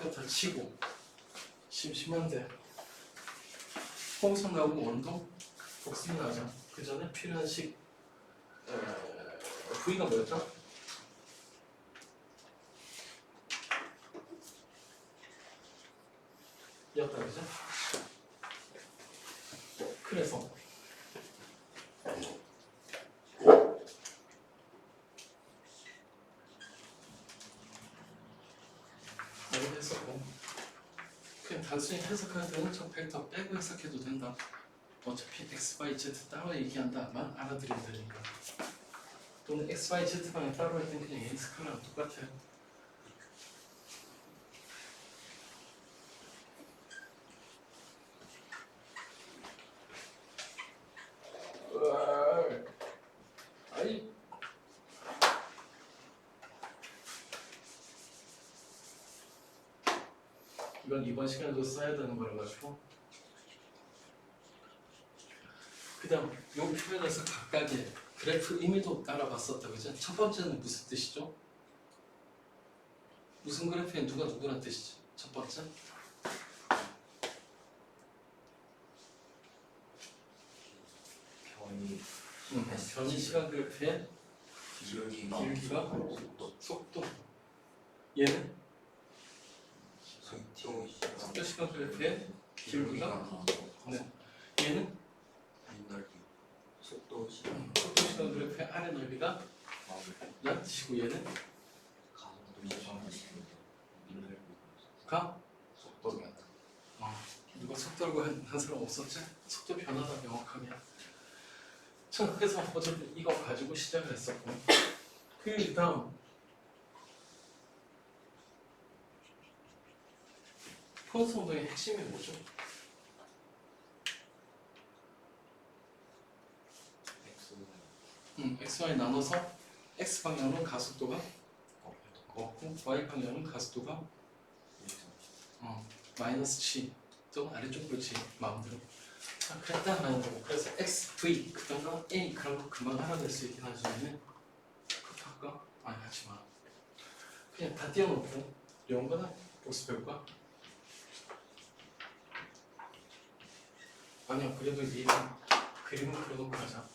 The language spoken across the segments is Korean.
그렇다 치고 심심한데 홍성 나오고 원동 복습이 나죠. 그 전에 필요한 식 V가 뭐였죠? 였다 그죠? 그래서 이렇게 했었고 그냥 단순히 해석할 때는 저 벡터 빼고 해석해도 된다. 어차피 x, y, z 따로 얘기한다만 알아들으면 되니까. 또는 x, y, z 방에 따로 할 때는 그냥 a 스칼라랑 똑같아요. 아이 이건 이번 시간에도 써야 되는 거라 가지고 그 다음 요 표현에서 각각의 그래프 의미도 알아봤었다 그죠? 첫 번째는 무슨 뜻이죠? 무슨 그래프에 누가 누구란 뜻이지? 첫 번째 변이 시간 그래프의 길기가 속도 얘는 속도 시간 그래프의 길기가 네. 얘는 속도 시간 그래프의 아래 넓이가 란 뜻이고 얘는 가 속도가 누가 속도라고 한 사람 없었지? 속도 변화다 명확하게. 자, 그래서 어차피 이거 가지고 시작을 했었고 그 다음 포너스 운동의 핵심이 뭐죠? XY 나눠서 X 방향은 가속도가 없고 Y 방향은 가속도가 마이너스 G 또는 아래쪽으로 G 마음대로 그랬다 하는 거고 그래서 X, V 그런 거 A 그런 거 금방 알아낼 수 있긴 하지만 급할까? 아니 하지마 그냥 다 띄워놓고 이런 거는 복습해볼까? 아니야 그래도 이 그림은 그려놓고 하자.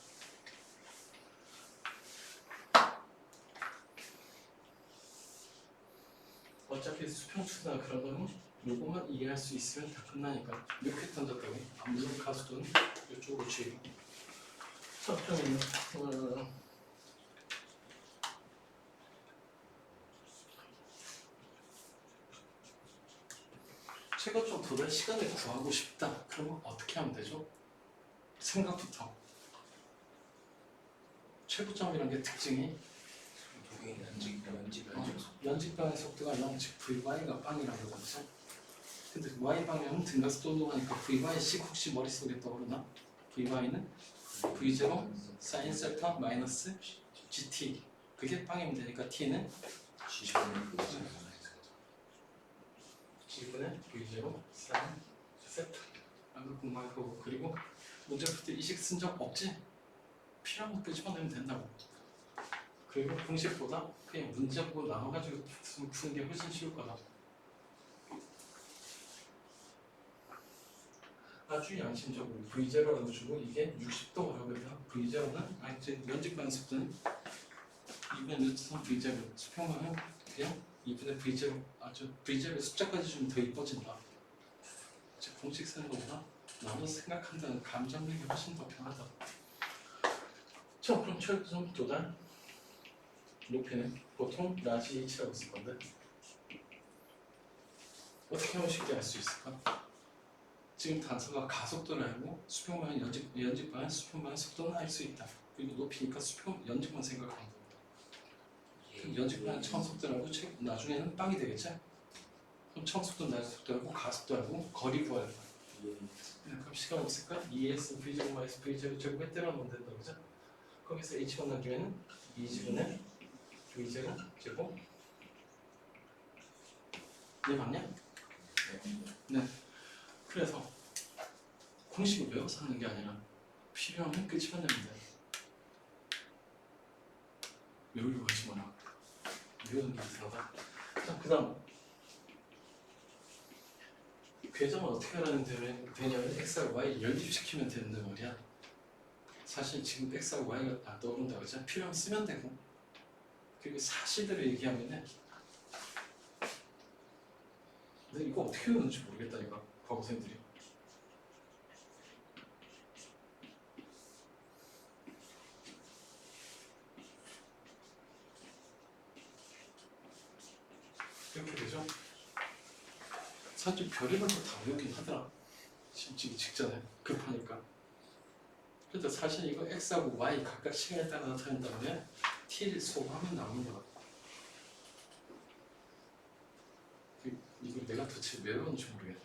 어차피 수평추나 그런 거는 요거만 이해할 수 있으면 다 끝나니까 이렇게 던졌다고 물론 가수도는 이쪽으로 치고 자 그러면 제가 좀 더 시간을 구하고 싶다 그러면 어떻게 하면 되죠? 생각부터 최고점이라는 게 특징이 연직방의 속도가 0, 즉 VY가 빵이라고 하죠. 근데 Y 방향은 등가속도 운동하니까 VY식 혹시 머릿속에 떠오르나? VY는 V0 sin 세타 마이너스 GT 그게 빵이면 되니까 T는 G분의 V0 sin 세타 라고 공부할 거고 그리고 문제 풀 때 이식 쓴 적 없지? 필요한 거 끄집어내면 된다고. 그리고 공식보다 그냥 문제 보고 나눠가지고 푸는 게 훨씬 쉬울 거다. 아주 양심적으로 V0라고 주고 이게 60도라고 해서 V0는 연직방 속도는 2분의 루트 3 V0 수평방은 그냥 2분의 V0 아주 V0 숫자까지 주면 더 이뻐진다. 즉 공식 쓰는 것보다 나눠서 생각한다는 감정력이 훨씬 더 편하다. 자 그럼 최고점 도달 높이는 보통 라지 h라고 쓸 건데 어떻게 하면 쉽게 알 수 있을까? 지금 단서가 가속도를 알고 수평방향 연직방향 수평방향 속도는 알 수 있다. 그리고 높이니까 연직만 생각하는 겁니다. 그럼 연직방향 처음 속도를 알고 나중에는 빵이 되겠지? 그럼 처음 속도 나중 속도 알고 가속도 알고 거리 구할 거야. 그럼 시간 없을까? 2s v0 마이너스 v0 제곱에 때려넣으면 된다 그죠? 거기서 h가 나중에는 2지분의 v0 제곱 네 맞냐? 네. 그래서 공식을 외워서 하는 게 아니라 필요하면 끄집어내면 돼. 외우려고 하지 마라. 외우는 게 이상하다. 자, 그 다음 궤점을 어떻게 하라는 되냐면 x하고 y 연립시키면 되는데 말이야. 사실 지금 x하고 y가 떠오른다고 했잖아. 필요하면 쓰면 되고. 그리고 사실대로 얘기하면은 근데 이거 어떻게 외우는지 모르겠다 이거 과거생들이. 이렇게 되죠. 사실 별의별 거다 외우긴 하더라. 지금 직전에 급하니까. 그래도 사실 이거 x하고 y 각각 시간에 따라 나타낸 다음에 t를 소화하면 나오는 거야. 이거 내가 도대체 왜 외웠는지 모르겠네.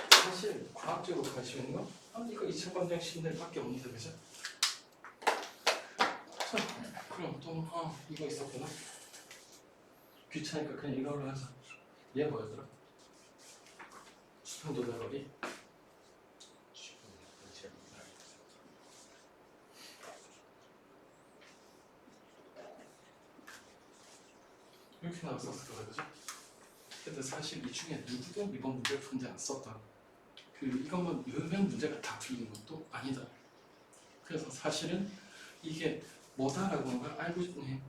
사실 과학적으로 관심 있는 건 이거 2차 방정 신들밖에 없는데 그죠? 자, 그럼 또 이거 있었구나. 귀찮으니까 그냥 이걸로 해서 얘 뭐였더라? 수평 도달거리. 이렇게 나왔었을 거예요, 그죠? 근데 사실 이 중에 누구도 이번 문제를 푼지 안 썼다. 이것만 외우면 문제가 다 풀리는 것도 아니다. 그래서 사실은 이게 뭐다라고 하는 걸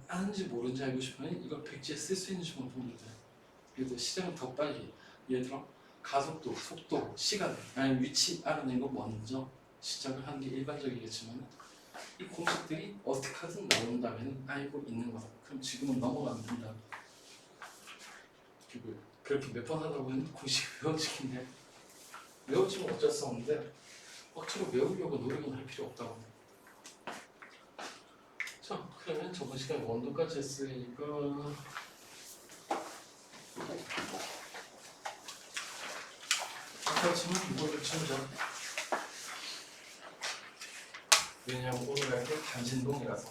아는지 모르는지 알고 싶으면 이걸 백지에 쓸 수 있는지만 보면 돼. 그래도 시작은 더 빨리. 예를 들어 가속도, 속도, 시간, 아니 위치 알아낸 거 먼저 시작을 하는 게 일반적이겠지만 이 공식들이 어떻게 하든 나온다면 알고 있는 거다. 그럼 지금은 넘어가면 된다. 그리고 그렇게 몇 번 하다 보면 공식 외워지긴데 외워지면 어쩔 수 없는데 억지로 외우려고 노력은 할 필요 없다고. 자, 그러면 저번 시간에 원도까지 했으니까 아까 치면 이거를 치자. 왜냐면 오늘 할 게 단신동이라서.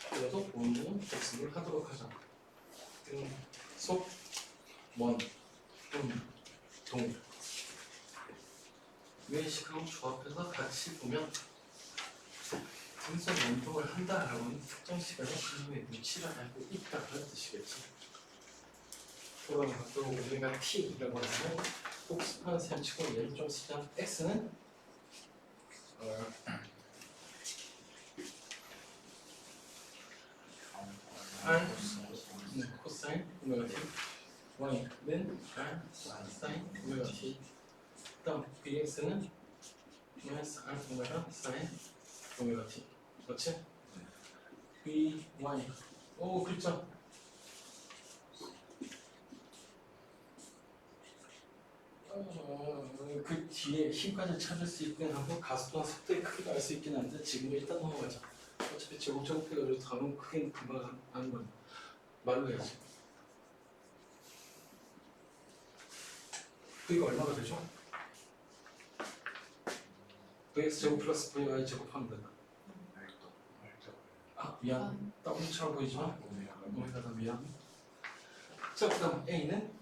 그래서 오늘은 복습을 하도록 하자. 속, 원, 동. 외식하고 조합해서 같이 보면 등선 운동을 한다라고는 특정 시간에 그놈의 위치를 알고 있다는 뜻이겠지. 그런 각도 우리가 t라고 하면 복습하는 셈 치고 얘를 좀 쓰자. x는 r 코사인 오메가 t, y는 r 사인 오메가 t. 그다음 bx는 마이너스 r 오메가 사인 오메가 t. 그렇지? b, y. 오, 글자. 그 뒤에 힘까지 찾을 수 있긴 하고 가속도나 속도의 크기도 알 수 있긴 한데 지금 일단 넘어가자. 어차피 제곱제곱해가지고 다음 크기는 금방 하는 거야. 말로 해야지. V가 얼마가 되죠? Vx 제곱 플러스 Vy 제곱하면 된다. 아 미안. W처럼 보이지만 오메가다 미안. 자 그다음 A는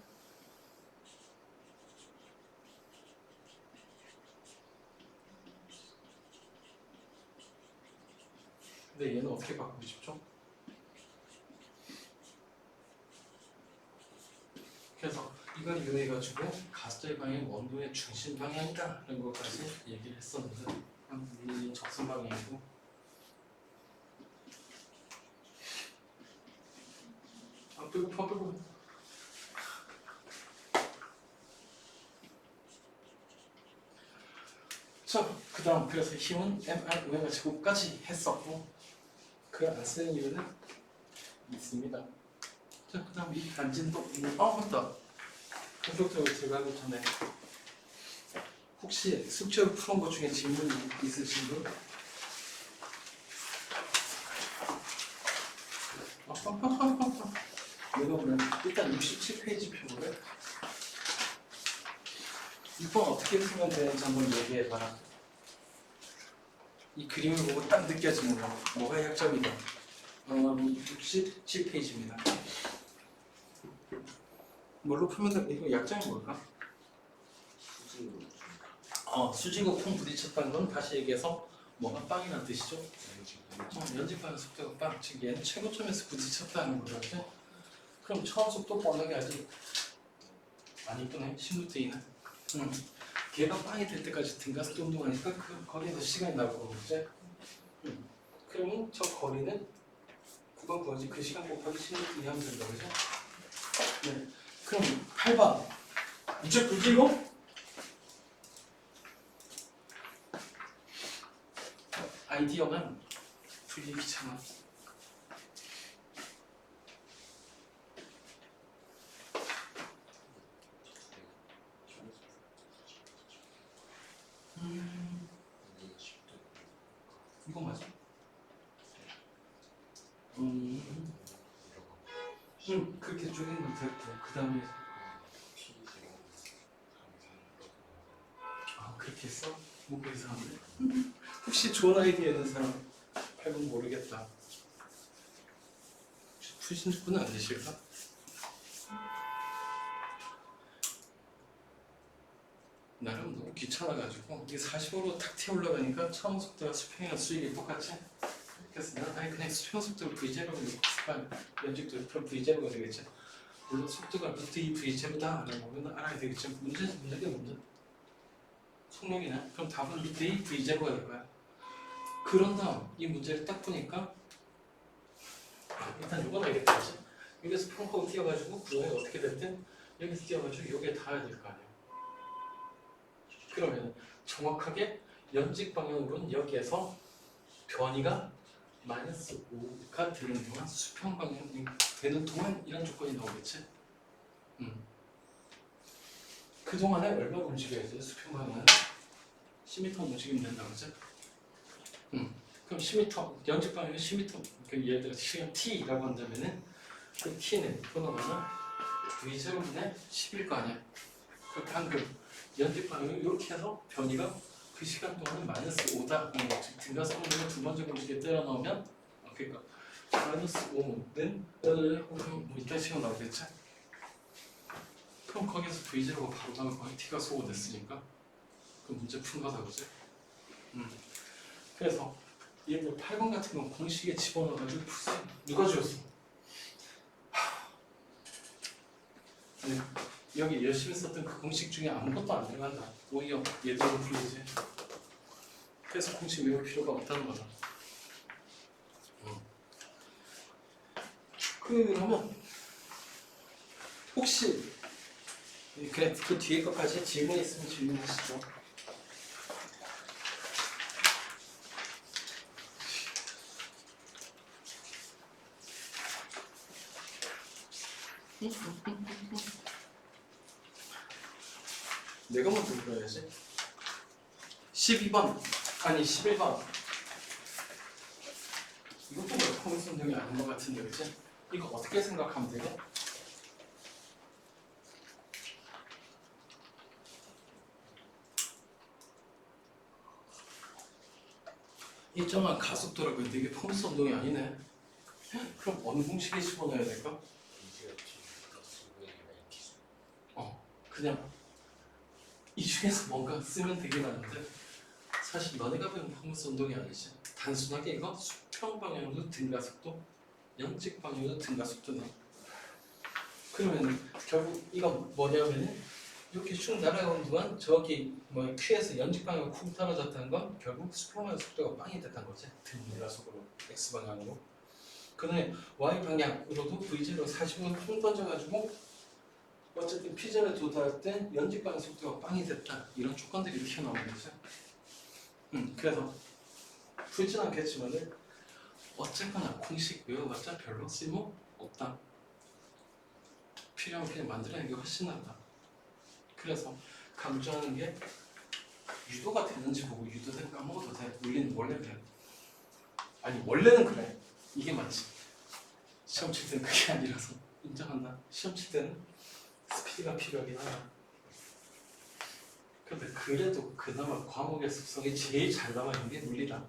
근데 얘는 어떻게 바꾸고 싶죠? 그래서 이걸 이용해가지고 가속도의 방향이 원도의 중심 방향이다 라는 것까지 얘기를 했었는데 이 적선 방향이고 빼고 자, 그 다음 그래서 힘은 mr 오메가 제곱까지 했었고 그걸 안 쓰는 이유는 있습니다. 자, 그 다음 이 단진도 맞다. 본격적으로 들어가기 전에 혹시 숙제로 푸는 것 중에 질문 있으신 분? 내가 보면 일단 67페이지 표를 6번 어떻게 풀면 되는지 한번 얘기해봐라. 이 그림을 보고 딱 느껴지는 거 뭐가 약점이다. 67페이지입니다. 뭘로 풀면 돼? 이거 약장이 뭘까? 수직으로 쿵 부딪혔다는 건 다시 얘기해서 뭐가 빵이라는 뜻이죠? 연집하는 속도가 빵. 즉 얘는 최고점에서 부딪혔다는 거죠. 그럼 처음 속도 뻔하게 아주 많이 이쁘네. 심루테이는. 걔가 빵이 될 때까지 등가속도 운동하니까 그 거리에서 시간이 나오고 그지? 그러면 저 거리는 구간 구하지 그 시간 곱하기 심루테이 하면 된다 그죠? 네. 그럼 8번 문제 풀기고 아이디어만 풀기 귀찮아. 이거 맞아? 그렇게 쪼개면 됐고 그 다음에 그렇게 했어? 뭔가 이상한데? 혹시 좋은 아이디어 있는 사람 8번 모르겠다. 푸신 분은 안 되실까? 나름 너무 귀찮아가지고 이게 45로 탁 튀어 올라가니까 처음 속도가 수평이랑 수직이 똑같지? 그래서 나는 아예 그냥 수평 속도를 V0로 습관 연직도 그럼 V0가 되겠지? 물론 속도가 루트 2 V0다 라고 알아야 되겠지? 문제가 뭔데? 속력이네? 그럼 답은 루트 2 V0가 될 거야. 그런 다음 이 문제를 딱 보니까 일단 이건 알겠지? 여기서 펑펑 튀어가지고 구조가 어떻게 됐든 여기서 튀어가지고 여기에 닿아야 될 거 아니야. 그러면 정확하게 연직 방향으로는 여기에서 변이가 마이너스 5가 되는 동안 수평 방향이 되는 동안 이런 조건이 나오겠지? 그동안에 얼마 움직여야 돼? 수평 방향은 10m 움직이면 된다고 그러지? 그럼 10m, 연직 방향은 10m 예를 들어 시간 t라고 한다면은 그 t는 번호가 v0분의 10일 거 아니야? 그 방금 연직 방향을 이렇게 해서 변이가 그 시간 동안은 마이너스 5다. 즉 등가서 운동을 두 번째 공식에 때려 넣으면 그러니까 마이너스 5는 뭐 이따 시간 나오겠지? 그럼 거기서 V0가 바로 나면 거기 T가 소거 됐으니까 그 문제 푼 거다 그지? 그래서 예를 들어 8번 같은 건 공식에 집어넣어가지고 푸지 누가 지었어? 네. 여기 열심히 썼던 그 공식 중에 아무것도 안 들어간다. 오히려 예대로 풀리지. 그래서 공식 외울 필요가 없다는 거다. 그러면 혹시 그래 그 뒤에 것까지 질문 있으면 질문하시죠. 내가 먼저 물어야지. 12번 아니 11번 이것도 뭐 커미스 운동이 아닌 것 같은데 그치? 이거 어떻게 생각하면 돼요? 일정한 가속도라고 했는데 이게 커미스 운동이 아니네. 그럼 어느 공식에 집어넣어야 될까? 그냥 이 중에서 뭔가 쓰면 되긴 하는데 사실 너네가 배운 커미스 운동이 아니지. 단순하게 이거 수평 방향으로 등가속도, 연직 방향으로 등가속도다. 그러면 결국 이건 뭐냐면은 이렇게 쭉 날아가는 동안 저기 뭐 Q에서 연직 방향으로 쿵 떨어졌다는 건 결국 수평 방향 속도가 빵이 됐다는 거지. 등가속으로 X 방향으로. 그다음에 Y 방향으로도 V0 40을 쿵 던져가지고 어쨌든 P점에 도달할 때 연직 방향 속도가 빵이 됐다. 이런 조건들이 이렇게 나오는 거죠. 그래서 풀진 않겠지만은 어쨌거나 공식 외워봤자 별로 쓸모 없다. 필요하면 그냥 만들어내는 게 훨씬 낫다. 그래서 강조하는 게 유도가 되는지 보고 유도된 거 까먹어도 돼. 우리는 원래 그래. 아니 원래는 그래. 이게 맞지. 시험 칠 때는 그게 아니라서 인정한다. 시험 칠 때는 스피드가 필요하긴 하다. 근데 그래도 그나마 과목의 습성이 제일 잘 남아있는 게 물리다.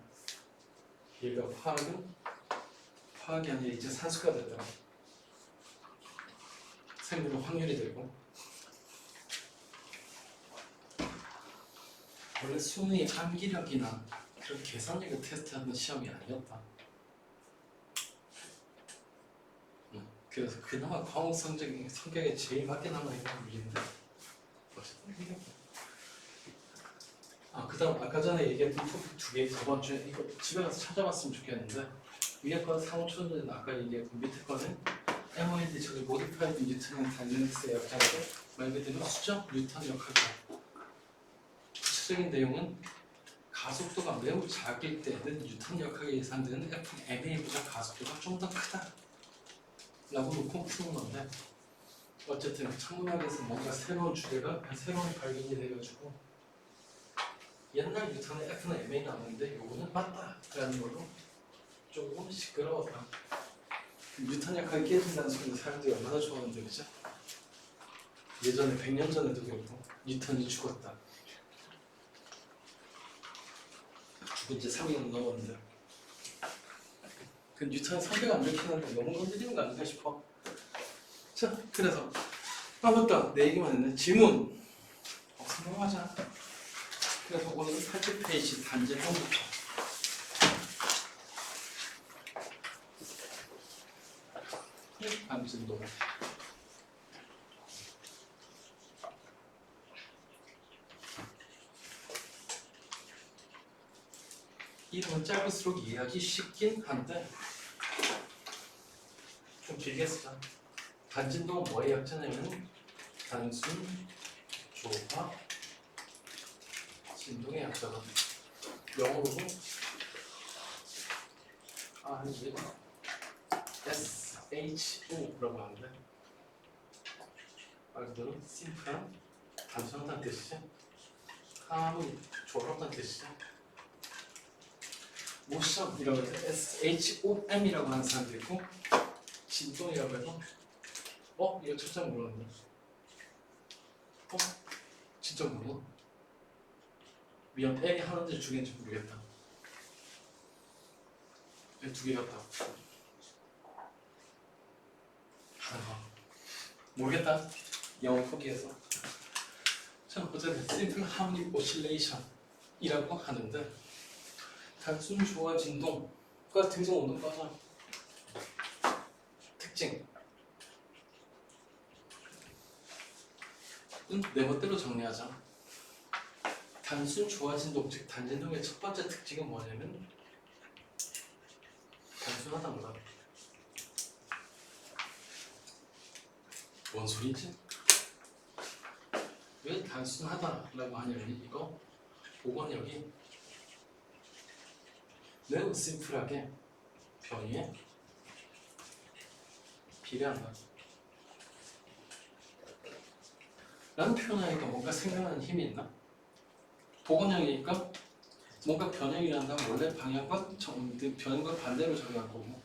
얘가 화학이 아니라 이제 산수가 됐다. 생물은 확률이 되고 원래 수능이 암기력이나 그런 계산력을 테스트하는 시험이 아니었다. 그래서 그나마 과목 성격에 제일 맞게 남아있는 물리인데 그다음 아까 전에 얘기했던 토픽 2개 저번 주에 이거 집에 가서 찾아봤으면 좋겠는데 위에 거 상호초는 아까 얘기했고 밑에 거는 MOND 저기 모디파이드 뉴턴 다이내믹스의 역할인데 말 그대로 수적 뉴턴 역할이다. 구체적인 내용은 가속도가 매우 작을 때는 뉴턴 역학에 예상되는 FMA보다 가속도가 좀 더 크다 라고 놓고 푸는 건데 어쨌든 천문학에서 뭔가 새로운 주제가 새로운 발견이 돼가지고 옛날 뉴턴의 F는 MA 나오는데 요거는 맞다 라는 걸로 조금 시끄러웠다. 뉴턴 역학이 깨진다는 소리를 사람들이 얼마나 좋아하는데 그죠? 예전에 100년 전에도 그랬고 뉴턴이 죽었다. 죽은 지 3년 넘었는데 그 뉴턴 성격 안 밝히는데 너무 건드리는 거 아닌가 싶어. 자, 그래서 맞다 내 얘기만 했네. 질문 성공하자. 그래서 오늘은 80페이지 단제형부터 단진도 이름은 짧을수록 이해하기 쉽긴 한데 좀 길게 쓰자. 단진도가 뭐의 약자냐면 단순 조화 진동의 약자다. 영어로는 이게 SHO라고 하는데 말 그대로 심플한 단순하다는 뜻이지. 함은 조화롭다는 뜻이지. 모션이라고 해서 SHOM이라고 하는 사람도 있고 진동이라고 해서 이거 첫장 몰랐네. 진짜 몰라? 미안, L이 하나인지 두 개인지 모르겠다. 두 개 같다. 모르겠다. 영어 포기해서. 자, 어쨌든 Simple Harmonic Oscillation이라고 하는데 단순 조화 진동과 등성 운동과자 특징 네 멋대로 정리하자. 단순 조화 진동, 즉 단진동의 첫 번째 특징은 뭐냐면 단순하다는 거다. 뭔 소리지? 왜 단순하다라고 하냐면 이거 복원력이 매우 심플하게 변이에 비례한다 라는 표현하니까 뭔가 생각나는 힘이 있나? 복원형이니까 뭔가 변형이 일어난다면 원래 방향과 변형과 반대로 적용할 거고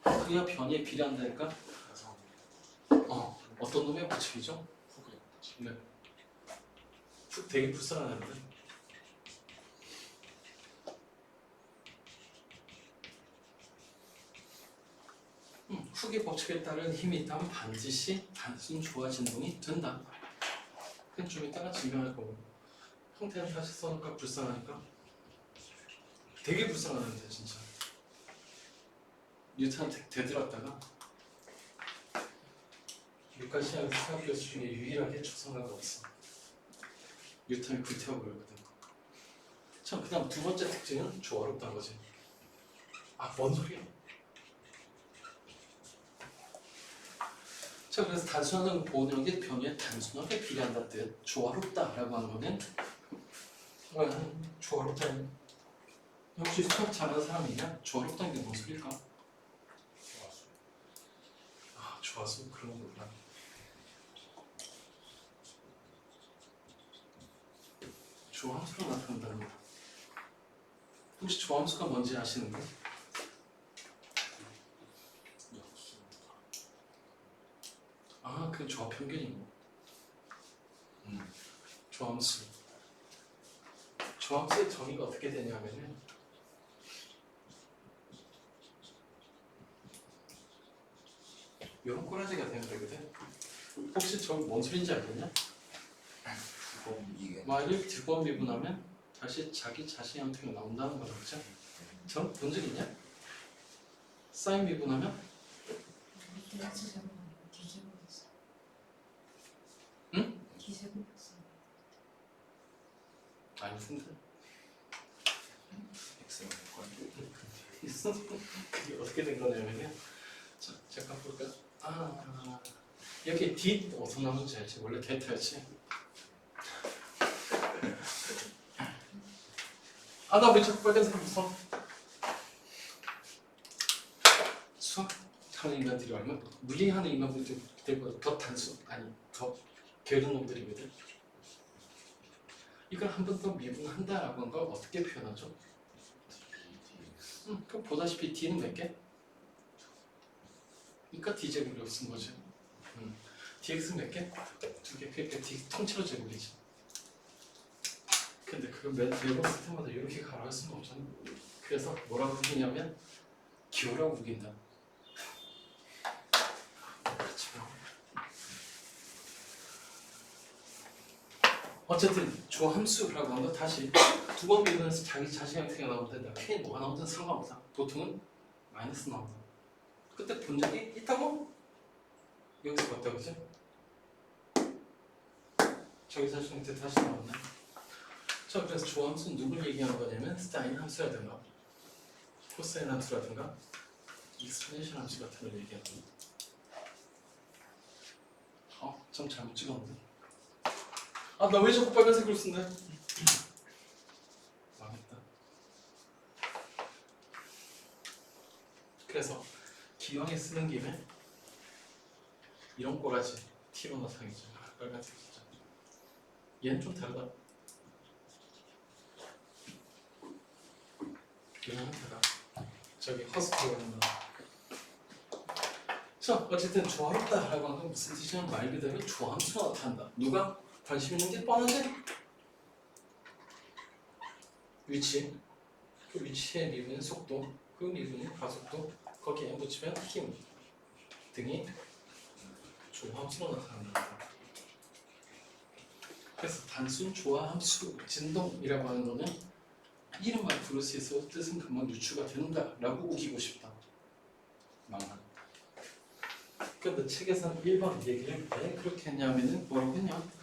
그래야 변이에 비례한다니까 어떤 놈의 법칙이죠? 네. 되게 불쌍하는데 훅의 법칙에 따른 힘이 있다면 반드시 단순 조화 진동이 된다. 그건 좀 이따가 증명할 거고 형태는 다시 써놓을까 불쌍하니까 되게 불쌍하는데 진짜 뉴턴한테 대들었다가 육가시학의 수학 교수 중에 유일하게 초상화가 없어. 뉴턴이 불태워버렸거든. 참, 그 다음 두 번째 특징은 조화롭다는 거지. 뭔 소리야? 자, 그래서 단순한 보호력이 변이에 단순하게 비례한다는 뜻. 조화롭다라고 하는 거는 조화롭다는 혹시 수학 잘하는 사람이 있냐? 조화롭다는 게 뭔 소리일까? 좋았어. 그런 거구나. 조함수로 나타난다는 거. 혹시 조함수가 뭔지 아시는 분? 그건 조합 편견이고. 조함수. 조함수의 정의가 어떻게 되냐면은 이런 꼬라지가 되면 되거든. 혹시 저 뭔 소린지 알겠냐? 만일 두번 미분하면 다시 자기 자신의 형태가 나온다는 거죠, 그렇죠? 전 본 적 있냐? 사인 미분하면? 응? 아니 근데 있어? 그게 어떻게 된 거냐면요. 자, 잠깐 볼까? 여기 D 어디서 나오는지 알지? 원래 데이터였지? 나 왜 자꾸 빨간색 무서? 수학하는 인간들이 얼마나 물리하는 인간들보다 더 단순 아니 더 게으른 놈들이거든. 이걸 한 번 더 미분한다라고 한 걸 어떻게 표현하죠? 그럼 보다시피 D는 몇 개? 그러니까 D제곱으로 쓴 거지. DX는 몇 개? 2개. 그러니까 D 통째로 제곱이지. 근데 그걸 매번 쓸 때마다 이렇게 가라 할 수는 없잖아. 그래서 뭐라고 우기냐면 기호라고 우긴다. 그렇죠. 어쨌든 주함수라고 하는 거 다시 두 번 미분해서 자기 자신의 형태가 나오면 된다. K 뭐가 나오든 상관없다. 보통은 마이너스 나온다. 그때 본 적이 있다고? 여기서 봤다 그지? 자기 자신의 형태 다시 나왔네. 자, 그래서 조함수는 누굴 얘기하는 거냐면 사인 함수라든가 코사인 함수라든가 익스포넨셜 함수 같은 걸 얘기하는 거. 좀 잘못 찍었는데. 나 왜 자꾸 빨간색으로 쓴대? 망했다. 그래서 기왕에 쓰는 김에 이런 꼬라지 T로 나타내죠. 빨간색 진짜. 얘는 좀 다르다. 얘는 다르다. 저기 허스키가 있는 거. 자, 어쨌든 조화롭다라고 하는 건 무슨 뜻이냐면 말 그대로 조함수가 나타난다. 누가? 관심 있는 게 뻔하지? 위치. 그 위치에 미분의 속도, 그 미분의 가속도, 거기에 붙이면 힘 등이 조함수로 나타난다. 그래서 단순 조함수 진동이라고 하는 거는 이름만 부를 수 있어 뜻은 금방 유추가 된다라고 우기고 싶다. 망한. 근데 책에서는 1번 얘기를 왜 그렇게 했냐면은 뭐라고 했냐?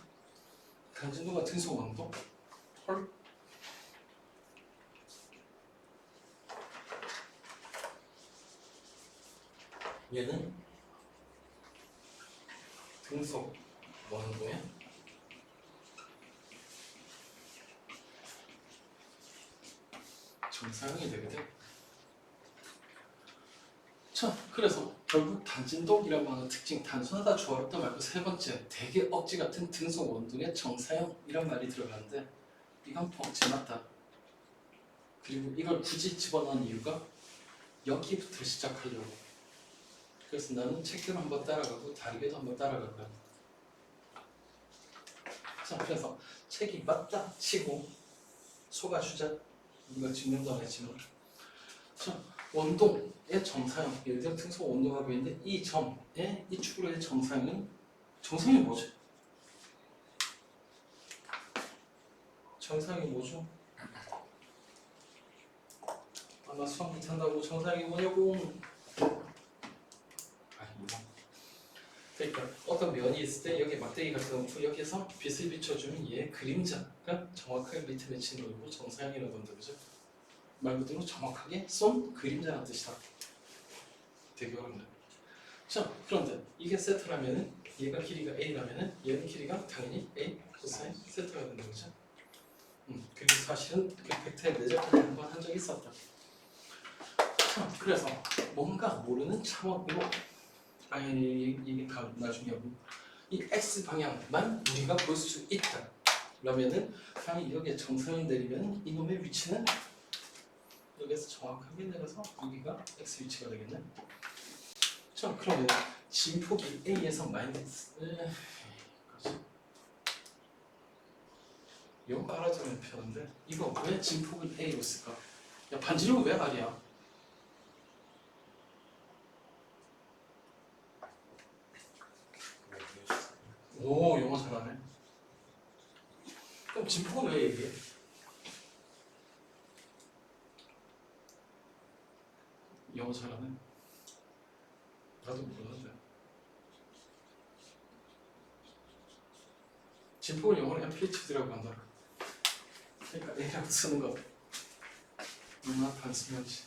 단진도가 등속 원도? 헐? 얘는 등속 원도에 정사형이 되거든. 자, 그래서 결국 단진동이라고 하는 특징, 단순하다, 조화롭다 말고 세 번째, 되게 억지 같은 등속 원동의 정사형 이런 말이 들어가는데 이건 억지 맞다. 그리고 이걸 굳이 집어넣은 이유가 여기부터 시작하려고. 그래서 나는 책대로 한번 따라가고 다르게도 한번 따라갈 거야. 자, 그래서 책이 맞다 치고 속아주자. 이거 증명도 안 했지만. 자, 원동의 정사형, 예를 들어 등속 원동하고 있는데 이 점의 이 축으로의 정사형은 정사형이 뭐지? 정사형이 뭐죠? 나 수학 못한다고 정사형이 뭐냐고. 그러니까 어떤 면이 있을 때 여기 막대기가 들어오고 여기에서 빛을 비춰주면 얘의 그림자가 정확하게 밑에 맺힌 거고 정사형이라는 건데 그죠? 말 그대로 정확하게 쏜 그림자라는 뜻이다. 되게 어렵네. 자, 그런데 이게 세트라면은 얘가 길이가 A라면은 얘는 길이가 당연히 A 코사인 세트가 된다 그죠? 그리고 사실은 그 벡터의 내적까지 한번 한 적이 있었다. 자, 그래서 뭔가 모르는 참업으로 이게 다 나중에 이 X 방향만 우리가 볼 수 있다. 그러면은 당연히 여기에 정사형이 내리면 이놈의 위치는 여기에서 정확하게 내려서 여기가 X 위치가 되겠네. 자, 그러면 진폭이 A에서 마이너스 이거 알아두면 편한데 이거 왜 진폭을 A로 쓸까? 야, 반지름은 왜 R이야? 오, 영어 잘하네. 그럼 진폭은 왜 얘기해? 영어 잘하네. 나도 몰랐는데. 진폭을 영어로 amplitude라고 한다. 그러니까 A라고 쓰는 거. 얼마나 단순하지.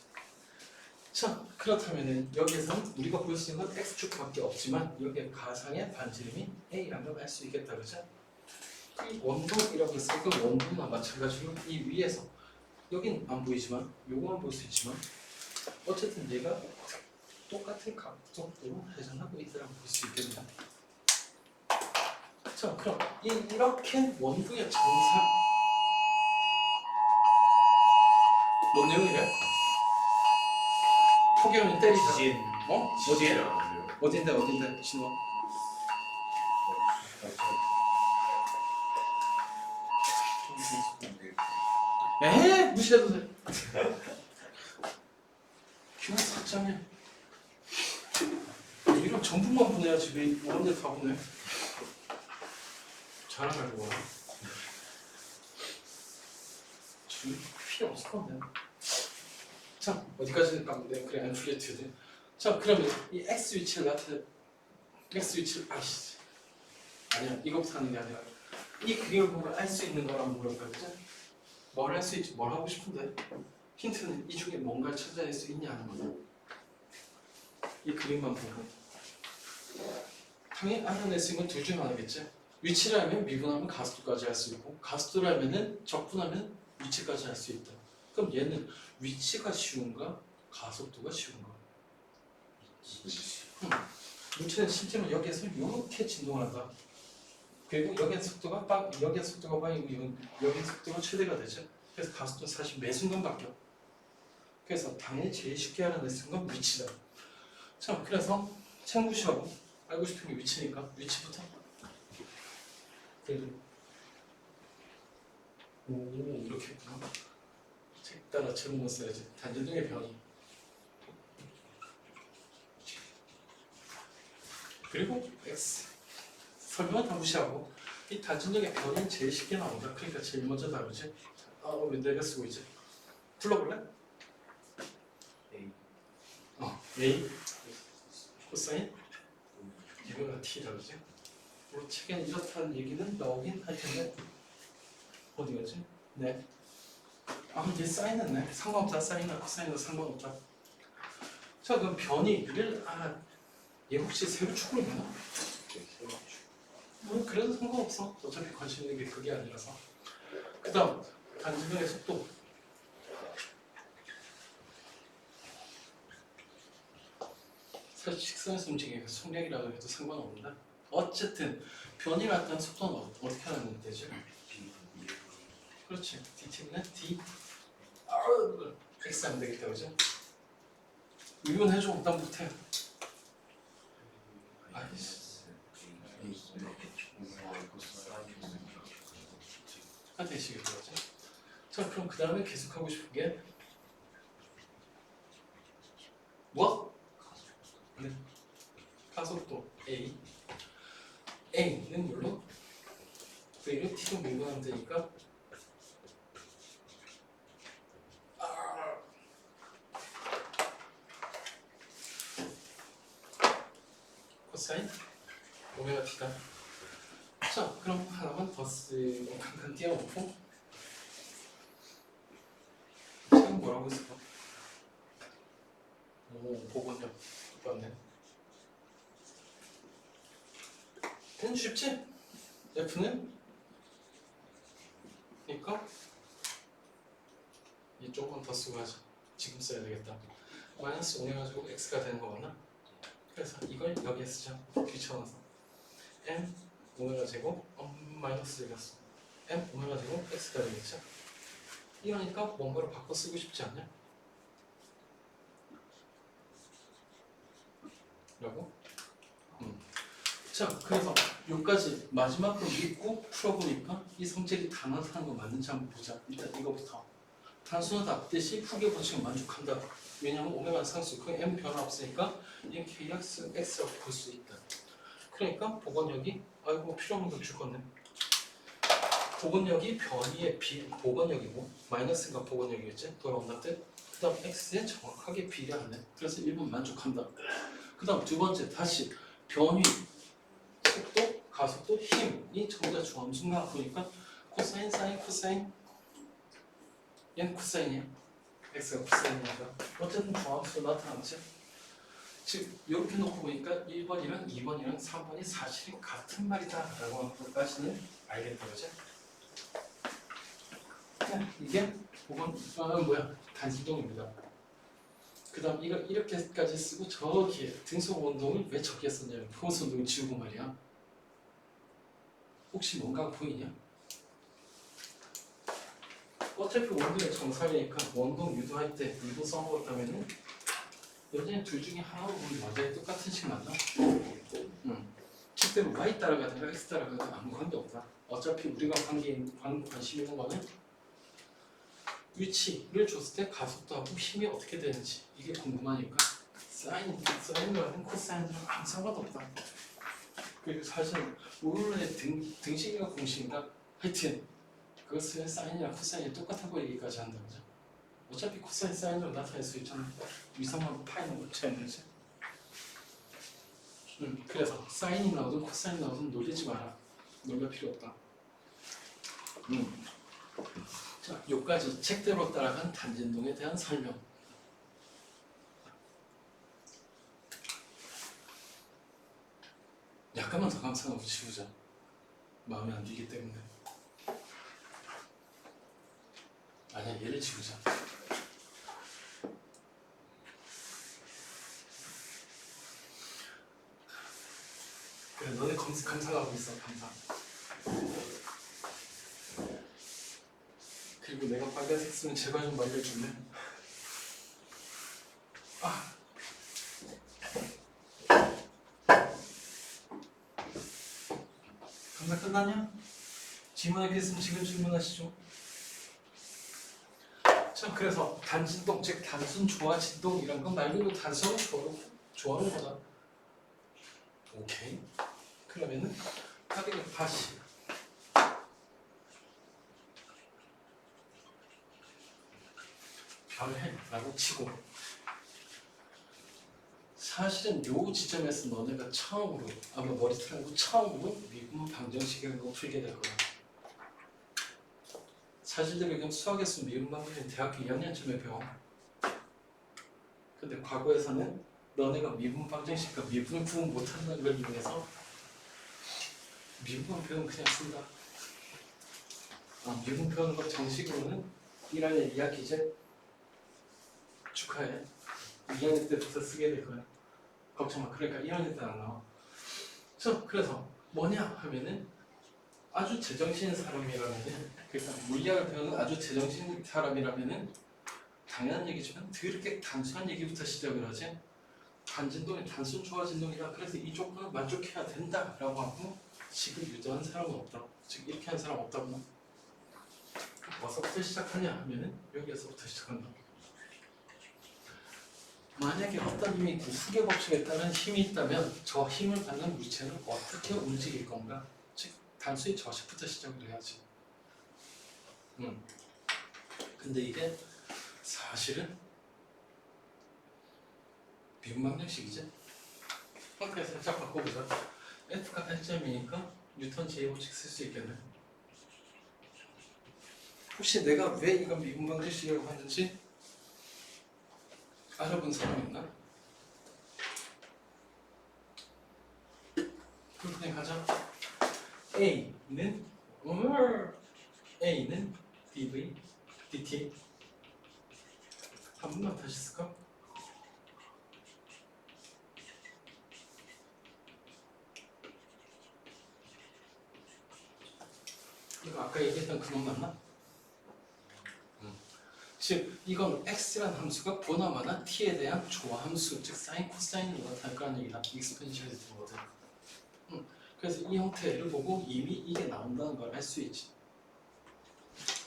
자, 그렇다면은 여기에서는 우리가 볼 수 있는 건 x축밖에 없지만 여기에 가상의 반지름이 A라는 걸 알 수 있겠다, 그죠? 이 원본이라고 했을 때 원본과 마찬가지로 이 위에서 여긴 안 보이지만 요거만 볼 수 있지만 어쨌든 얘가 똑같은 각도로 회전하고 있다고 볼 수 있겠다. 자, 그럼 이렇게 원부의 정상 뭔 내용이래? 포경이 때리자. 지진. 어? 어디에? 어딘데? 신호. 에? 무시해도 돼. 기분 사장해. 이런 정보만 보내야지 왜 원래 다 보내? 자랑하려고 와. 지금 필요 없을 건데. 자, 어디까지 가면 그래, amplitude. 자, 그러면 이 x 위치를 x 위치를 아니야, 이것부터 하는 게 아니라 이 그림을 보고 알 수 있는 거랑 뭐라고 했지? 뭘 할 수 있지? 뭘 하고 싶은데? 힌트는 이 중에 뭔가를 찾아낼 수 있냐 하는 거다. 이 그림만 보고 당연히 알아낼 수 있는 건 둘 중에 하나겠지. 위치를 알면 미분하면 가속도까지 할 수 있고 가속도를 알면은 적분하면 위치까지 할 수 있다. 그럼 얘는 위치가 쉬운가? 가속도가 쉬운가? 위치는 실제로 여기에서 이렇게 진동한다. 그리고 여기의 속도가 여기의 속도가 빵이고 여기의 속도가 최대가 되죠. 그래서 가속도는 사실 매 순간 바뀌어. 그래서 당연히 제일 쉽게 알아낼 수 있는 건 위치다. 자, 그래서 참고시하고 알고 싶은 게 위치니까 위치부터. 그래도 오, 이렇게 했구나. 책 따라 제목만 써야지. 단전등의 변이. 그리고 x. 설명은 다 무시하고 이 단전등의 변이 제일 쉽게 나온다. 그러니까 제일 먼저 다루지. 왜 내가 쓰고 있지? 불러볼래? A. A. 코사인? 이거가 T라 그러지? 뭐 책에 이렇다는 얘기는 나오긴 할 텐데 어디 갔지? 네. 얘 사인했네. 상관없다. 사인이나 코사인은 상관없다. 자, 그럼 변이를 얘 혹시 세로 축으로 되나? 그래도 상관없어. 어차피 관심 있는 게 그게 아니라서. 그 다음 단지명의 속도. 사실 직선에서 움직이니까 속력이라고 해도 상관없는데 어쨌든 변이 났다는 속도는 어떻게 하면 되지? 그렇지. dt는 d x 하면 되겠다, 그죠? 미분해줘. 난 못해. 되시겠죠, 그죠? 자, 그럼 그 다음에 계속하고 싶은 게 뭐? 네. 가속도 a. a는 물론 v를 t로 미분하면 되니까 코사인 오메가 t다. 자, 그럼 하나만 더 쓰고 잠깐 띄워놓고 지금 뭐라고 했을까? 오, 복원력 똑같네. N 쉽지? F는? 그러니까 이 조금 더 쓰고 하자. 지금 써야 되겠다. 마이너스 5 해가지고 X가 되는 거 맞나? 그래서 이걸 여기에 쓰자. 귀찮아서 M 오메가 제곱 마이너스 되겠어. M 오메가 제곱 X가 되겠죠? 이러니까 뭔가를 바꿔 쓰고 싶지 않냐? 라고? 자, 그래서 여기까지 마지막으로 믿고 풀어보니까 이 성질이 다 나타나는 거 맞는지 한번 보자. 일단 이거부터 단순하다 대신 후계 법칙은 만족한다. 왜냐하면 오메가 상수 그 m 변화 없으니까 이 kx x라고 볼 수 있다. 그러니까 복원력이 아이고 필요 없는 거 줄 건데. 복원력이 변이의 복원력이고 마이너스가 복원력이겠지? 돌아온다 뜻. 그 다음 x에 정확하게 비례하네. 그래서 1번 만족한다. 그 다음 두 번째 다시 변이 속도, 가속도, 힘이 전부 다 주함수인가 보니까 코사인, 사인, 코사인 얘는 코사인이야. x가 코사인이니까 어쨌든 주함수로 나타나지. 즉 이렇게 놓고 보니까 1번이랑 2번이랑 3번이 사실이 같은 말이다 라고 하는 것까지는 알겠다 그지? 이게 단순동입니다. 그 다음 이거 이렇게까지 쓰고 저기에 등속 운동을 왜 저기에 썼냐면 포스 운동을 지우고 말이야. 혹시 뭔가 보이냐? 어차피 원동의 정사이니까 원동 유도할 때 유도 써먹었다면은 여전히 둘 중에 하나로 보면 완전히 똑같은 식 맞나? 실제로 y 따라가든가 x 따라가든 아무 관계 없다. 어차피 우리가 관심 있는 거는 위치를 줬을 때 가속도하고 힘이 어떻게 되는지 이게 궁금하니까 사인이라는 코사인이랑 아무 상관없다. 그리고 사실 물론의 등식이가 공식인가 하여튼 그것은 사인이랑 코사인이 똑같아 보이기까지 한다 그죠? 어차피 코사인 사인으로 나타낼 수 있잖아. 위상하고 파이는 못 차이는지. 그래서 사인이 나오든 코사인이 나오든 놀리지 마라. 놀랄 필요 없다. 자, 여기까지 책대로 따라간 단진동에 대한 설명. 약간만 더 감상하고 지우자. 마음에 안 들기 때문에. 아니야, 얘를 지우자. 그래, 너네 감상하고 있어, 감상. 그리고 내가 빨간색 쓰면 제발 좀 말려줄래? 감상 끝나냐? 질문이 있으면 지금 질문하시죠. 자, 그래서 단진동, 즉 단순 조화 진동 이런 건 말 그대로 단순한 조화로 거다. 오케이. 그러면은 하기를 다시 별해라고 치고 사실은 요 지점에서 너네가 처음으로 아마 머리털 하고 처음으로 미분 방정식이라는 거 풀게 될 거야. 사실대로 그냥 수학에서 미분 방정식 대학교 2학년쯤에 배워. 근데 과거에서는 너네가 미분 방정식과 미분을 구분 못한다는 걸 이용해서 미분 배우면 그냥 쓴다. 미분 배우는 거 정식으로는 1학년 2학기제 축하해. 2학년 때부터 쓰게 될 거야. 걱정 마. 그러니까 1학년 때 안 나와. 그래서 뭐냐 하면은 아주 제정신인 사람이라면은 그러니까 물리학을 배우는 아주 제정신인 사람이라면은 당연한 얘기지만 더럽게 단순한 얘기부터 시작을 하지. 단진동이 단순 조화 진동이라 그래서 이 조건을 만족해야 된다라고 하고 지금 유도한 사람은 없다. 즉 이렇게 한 사람 없다고. 어디서부터 시작하냐 하면은 여기에서부터 시작한다. 만약에 어떤 힘이 있고 후계 법칙에 따른 힘이 있다면 저 힘을 받는 물체는 어떻게 움직일 건가? 즉 단순히 저식부터 시작을 해야지. 근데 이게 사실은 미분 방정식이지. 그러니까 살짝 바꿔보자. F가 L점이니까 뉴턴 제2법칙 쓸 수 있겠네. 혹시 내가 왜 이건 미분 방정식이라고 하는지 알아본 사람 있나? 그냥 가자. A는 dv, dt 한 번만 다시 쓸까? 이거 아까 얘기했던 그놈 맞나? 즉 이건 x라는 함수가 보나마나 t에 대한 조함수, 즉 사인, 코사인으로 나타날 거라는 얘기다. 익스포넨셜이 된 거든. 그래서 이 형태를 보고 이미 이게 나온다는 걸 알 수 있지.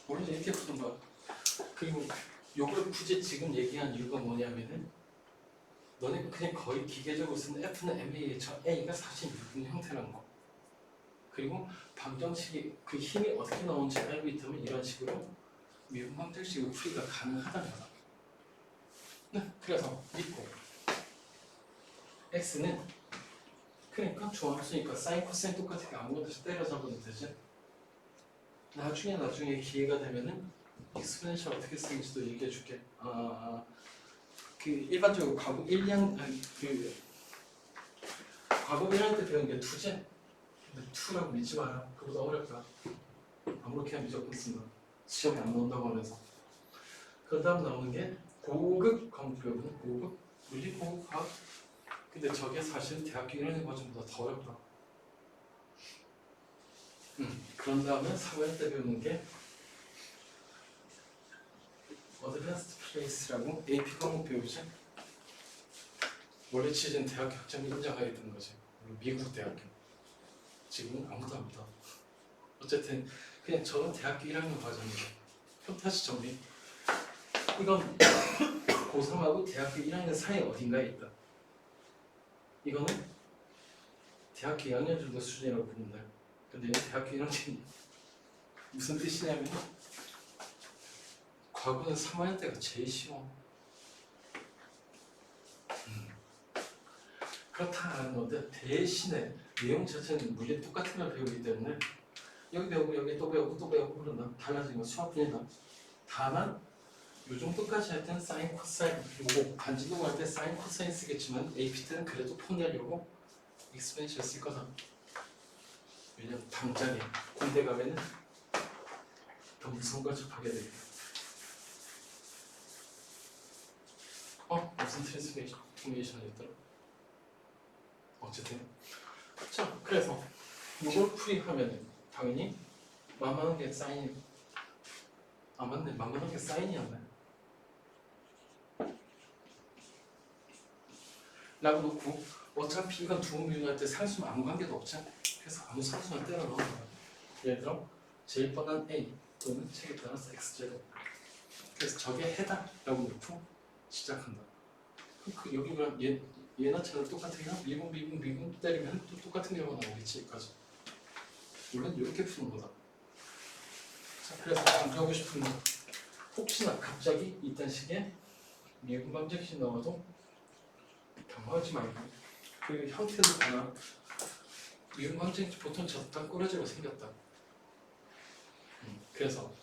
원래 이렇게 푸는 거야. 그리고 요걸 굳이 지금 얘기한 이유가 뭐냐면은 너네 그냥 거의 기계적으로 쓰는 F는 MA, 저 A가 사실 미분 형태라는 거. 그리고 방정식이 그 힘이 어떻게 나오는지 알고 있다면 이런 식으로 미분 방정식으로 풀이가 가능하다는 거다. 네, 그래서 믿고 X는 그러니까 중함수니까 사인 코사인 똑같으니까 아무것도 때려잡으면 되지. 나중에 기회가 되면은 익스포넨셜 어떻게 쓰는지도 얘기해 줄게. 그 일반적으로 과거 1년 그 과거 1년 때 배운 게 2제. 근데 2라고 믿지 마라. 그보다 어렵다. 아무렇게나 무조건 쓴다. 시험에 안 나온다고 하면서. 그 다음 나오는 게 고급 과목 배우는 고급 물리 고급 과학. 근데 저게 사실 대학교 1학년 과정보다 더 어렵다. 그런 다음에 3월 때 배우는 게 어드밴스드 플레이스라고 AP 과목 배우지. 원래 취지는 대학교 학점이 인정하게 되는 거지. 미국 대학교. 지금은 아무도 안 믿어. 어쨌든 그냥 저는 대학교 1학년 과정이에요. 그럼 다시 정리. 이건 고3하고 대학교 1학년 사이 어딘가에 있다. 이거는 대학교 2학년 정도 수준이라고 보면 돼. 근데 얘는 대학교 1학년 무슨 뜻이냐면 과거는 3학년 때가 제일 쉬워. 그렇다 하는 건데 대신에 내용 자체는 물리 똑같은 걸 배우기 때문에 여기 배우고 여기 또 배우고 또 배우고 그런다. 달라진 건 수학뿐이다. 다만 요 정도까지 할 때는 사인 코사인 요거 반지동 할 때 사인 코사인 쓰겠지만 AP 때는 그래도 폰내려고 익스펜셜 쓸 거다. 왜냐면 당장에 군대 가면은 더 무서운 걸 접하게 되겠다. 무슨 트랜스포메이션이었더라? 어쨌든 자 그래서 이걸 풀이하면은 당연히 만만한 게 사인이 맞네. 만만한 게 사인이었네 라고 놓고 어차피 이건 두 미분할 때 상수는 아무 관계도 없지. 그래서 아무 상수나 때려 넣은 거야. 예를 들어 제일 뻔한 A 또는 책에 따라서 X제곱. 그래서 저게 해다 라고 놓고 시작한다. 그 여기 그럼 얘나처럼 똑같으면 미분 때리면 또 똑같은 결과가 나오겠지. 여기까지. 물론 이렇게 푸는 거다. 자, 그래서 강조하고 싶은 건 혹시나 갑자기 이딴 식의 미분 방정식 나와도 당황하지 말고 그 형태도 하나 미분 방정식 보통 저딴 꼬라지로 생겼다. 그래서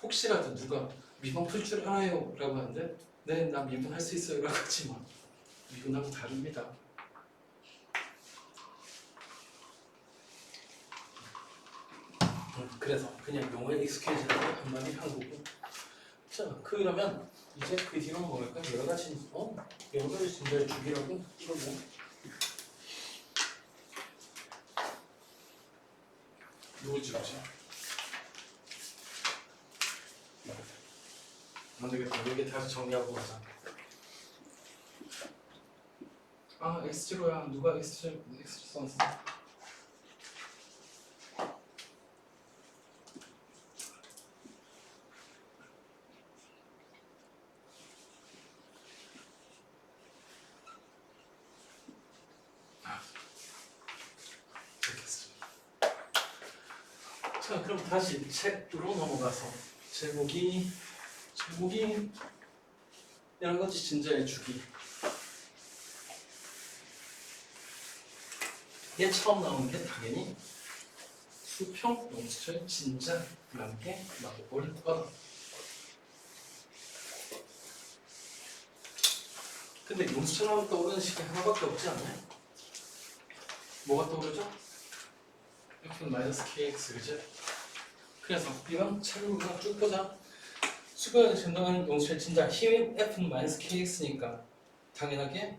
혹시라도 누가 미분 풀 줄 알아요 라고 하는데 네, 나 미분 할 수 있어요 라고 하지만 미분하고 다릅니다. 그래서 그냥 용어에 익숙해지라고 한마디 한 거고. 자 그러면 이제 그 뒤로 뭐랄까 여러 가지 진절 주기라고 이거 뭐 누구지 혹시? 안 되겠다. 여기 다시 정리하고 가자. X0야. 누가 X0 썼어? 자 그럼 다시 책으로 넘어가서 제목이 여러 가지 진자의 주기. 얘 처음 나오는 게 당연히 수평 용수철 진자라는 게 나올 거다. 근데 용수철하면 떠오르는 식이 하나밖에 없지 않나요? 뭐가 떠오르죠? F는 마이너스 KX 그지? 그래서 이건 책을 그냥 쭉 보자. 수평을 전동하는 용수철 진자 힘이 F는 마이너스 KX니까 당연하게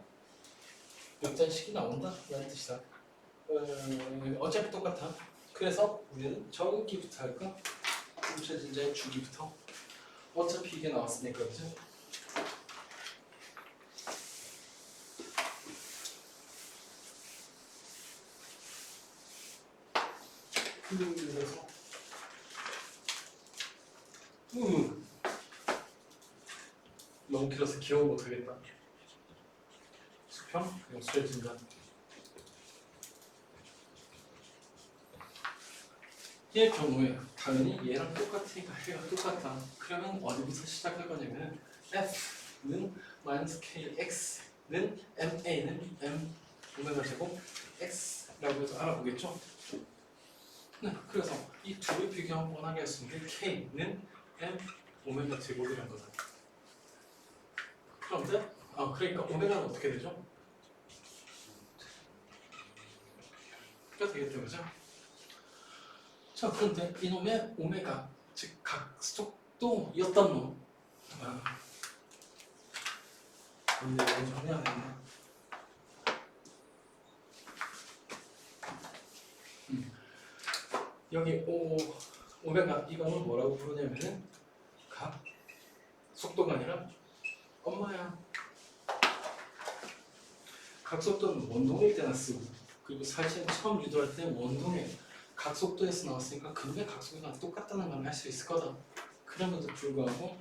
역전식이 나온다 라는 뜻이다. 어차피 똑같아. 그래서 우리는 저기부터 할까? 용수철 진자의 주기부터. 어차피 이게 나왔으니까 그지? 그래서 너무 길어서 기억 못하겠다. 수평 용수철 진단. 얘 경우에 당연히 얘랑 똑같으니까 해가 똑같다. 그러면 어디부터 시작할 거냐면 F는 마이너스 KX는 MA는 M 오메가 제곱 X라고 해서 알아보겠죠? 네, 그래서 이 두 개 비교하면 뻔하게 했으면 K는 M 오메가 제곱이란 거다. 그런데 그러니까 오메가는 어떻게 되죠? 가 되겠다, 그죠? 자, 그런데 이놈의 오메가, 즉 각속도였던 놈. 근데 이거 정리해야 되네. 여기 오메가 이거는 뭐라고 부르냐면은 각 속도가 아니라 엄마야. 각속도는 원동일 때나 쓰고, 그리고 사실 처음 유도할 때 원동의 각속도에서 나왔으니까 그놈의 각속도랑 똑같다는 걸 할 수 있을 거다. 그럼에도 불구하고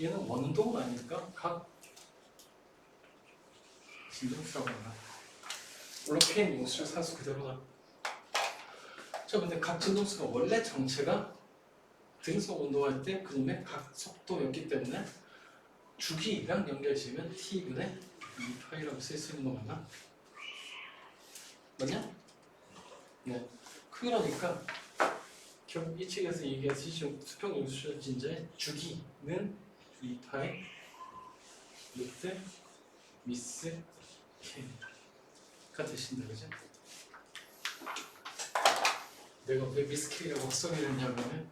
얘는 원동은 아니니까 각 진동수라고 하나. 물론 K는 용수철 산수 그대로다. 자, 근데 각 진동수가 원래 정체가 등속 운동할 때 그놈의 각속도였기 때문에 주기랑 연결지으면 T분의 2파이라고 쓸 수 있는 거 맞나? 맞냐? 네. 그러니까 결국 이 책에서 얘기하듯이 수평 용수철 진자의 주기는 2파이 루트 미스 K가 되신다, 그죠? 내가 왜 미스 K라고 헛소리를 했냐면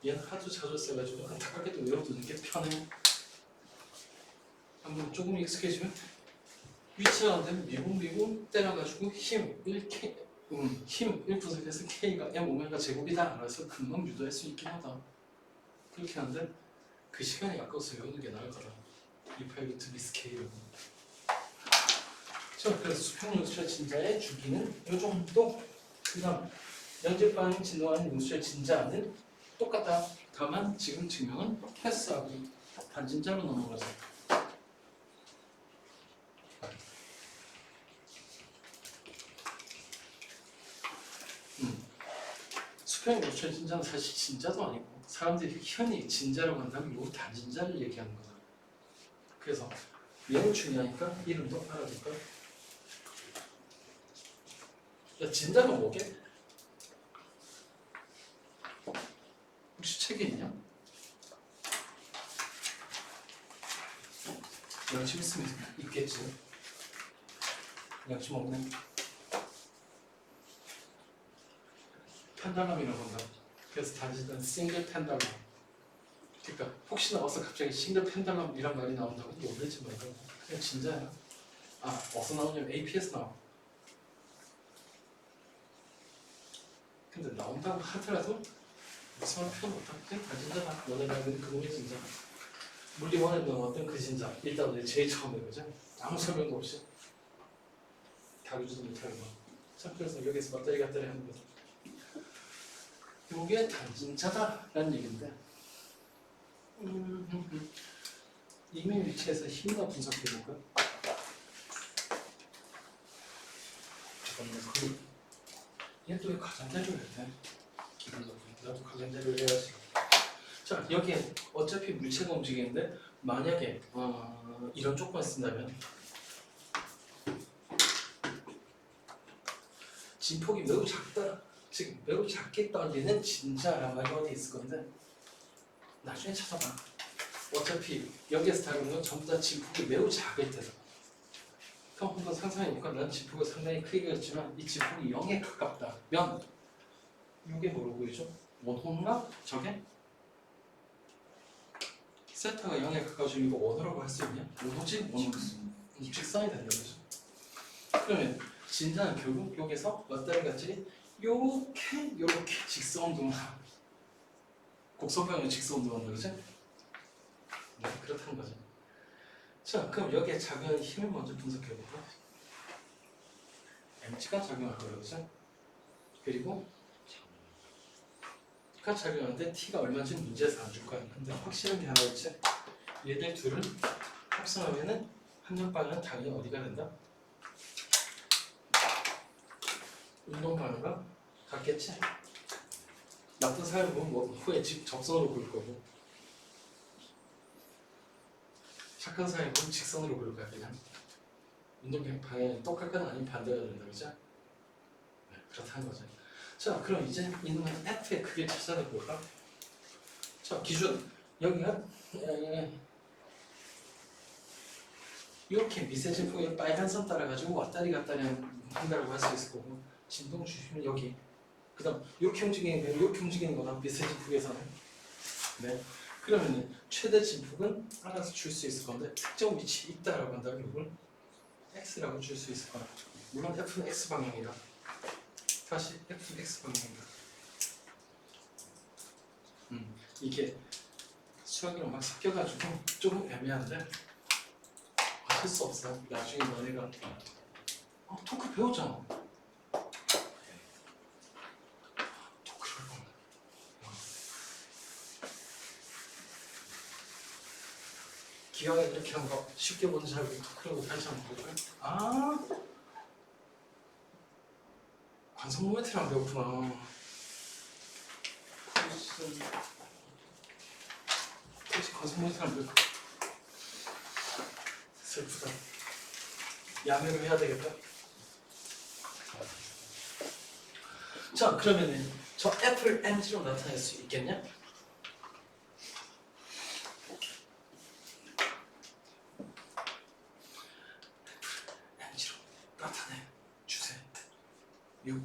얘는 하도 자주 써가지고 안타깝게도 외워두는 게 편해. 한번 조금 익숙해지면 위치가 안 되면 미분 때려가지고 힘 1%에서 K가 M 오메가 제곱이다. 그래서 금방 유도할 수 있긴 하다. 그렇게 하는데 그 시간이 아까워서 외우는 게 나을 거다. 2파이 루트 미스 K라고. 자, 그래서 수평 용수철 진자의 주기는 이 정도. 그 다음 연집방 진동하는 용수철 진자는 똑같다. 다만 지금 증명은 패스하고 단진자로 넘어가자. 수평 용수철 진자는 사실 진자도 아니고 사람들이 흔히 진자라고 한다면 요 단진자를 얘기하는 거다. 그래서 얘는 중요하니까 이름도 알아둘까? 야, 진자가 뭐게? 혹시 책에 있냐? 양심 있으면 있겠지. 양심 없네. 펜달럼이라고 한다. 그래서 단지는 싱글 펜달럼. 그러니까 혹시나 와서 갑자기 싱글 펜달럼이란 말이 나온다고 놀라지 말고 그냥 진짜야. 어디서 나오냐면 AP에서 나와. 근데 나온다고 하더라도 무슨 말 필요 없다. 그냥 단진자다. 너네가 아는 그놈의 진자. 물리원에 넣었던 그 진자. 일단 우리 제일 처음에 그죠? 아무 설명도 없이 다루지도 못하는 거. 자, 그래서 여기서 왔다리 갔다리 하는 거죠. 이게 단진자다라는 얘기인데 이미 위치에서 힘이나 분석해볼까? 잠깐만, 얘도 왜 가장자료를 해? 기본적으로 나도 가장자료를 해야지. 자, 여기에 어차피 물체가 움직이는데 만약에 이런 조건을 쓴다면 진폭이 매우 작다. 즉 매우 작게 떨리는 진자란 말이 어디 있을 건데 나중에 찾아봐. 어차피 여기에서 다루는 건 전부 다 진폭이 매우 작을 때다. 그럼 한번 상상해볼까? 난 진폭이 상당히 크게 했지만 이 진폭이 0에 가깝다면 이게 뭐로 보이죠? 원호인가? 저게? 세타가 0에 가까워지면 이거 원호라고 할 수 있냐? 원호지? 원호지. 직선이 된다 그죠? 그러면 진자는 결국 여기서 왔다리 갔지 요렇게 직선운동을 곡선방향 직선운동한다 그죠? 네, 그렇다는 거죠. 자, 그럼 여기에 작용하는 힘을 먼저 분석해볼까? mg가 작용할 거예요, 그죠? 그리고 가 작용하는데 t가 얼마인지 문제에서 안 줄 거야. 근데 확실한 게 하나 있지? 얘들 둘을 합성하면은 함량 방향은 당연히 어디가 된다? 운동 방향과 같겠지? 나쁜 사람은 뭐 후에 접선으로 볼 거고 착한 사람은 직선으로 볼 거야 그냥. 운동 방향이 똑같거나 아니면 반대가 된다 그죠? 네, 그렇다는 거죠. 자 그럼 이제 있는 F의 크기를 찾아내볼까? 자 기준 여기가 이렇게 미세진폭의 빨간 선 따라가지고 왔다리 갔다리 한다고 할 수 있을 거고 진동 주시면 여기 그 다음 이렇게 움직이는 거랑 이렇게 움직이는 거랑 미세진폭에서는 네 그러면 최대 진폭은 알아서 줄 수 있을 건데 특정 위치에 있다라고 한다면 이걸 X라고 줄 수 있을 거야. 물론 F는 X 방향이다. 다시 F는 X 방향이다. 이게 수학이랑 막 섞여가지고 조금 애매한데 어쩔 수 없어. 나중에 너네가 토크 배웠잖아. 토크를 보면 기왕에 이렇게 한 거 쉽게 보는 사람이 토크라고 다시 한번 볼까요? 관성 모멘트를 안 배웠구나. 혹시 관성 모멘트를 안 배웠구나. 슬프다. 야매를 해야 되겠다. 자 그러면은 저 F를 mg로 나타낼 수 있겠냐? mg로 나타내 주세요. 6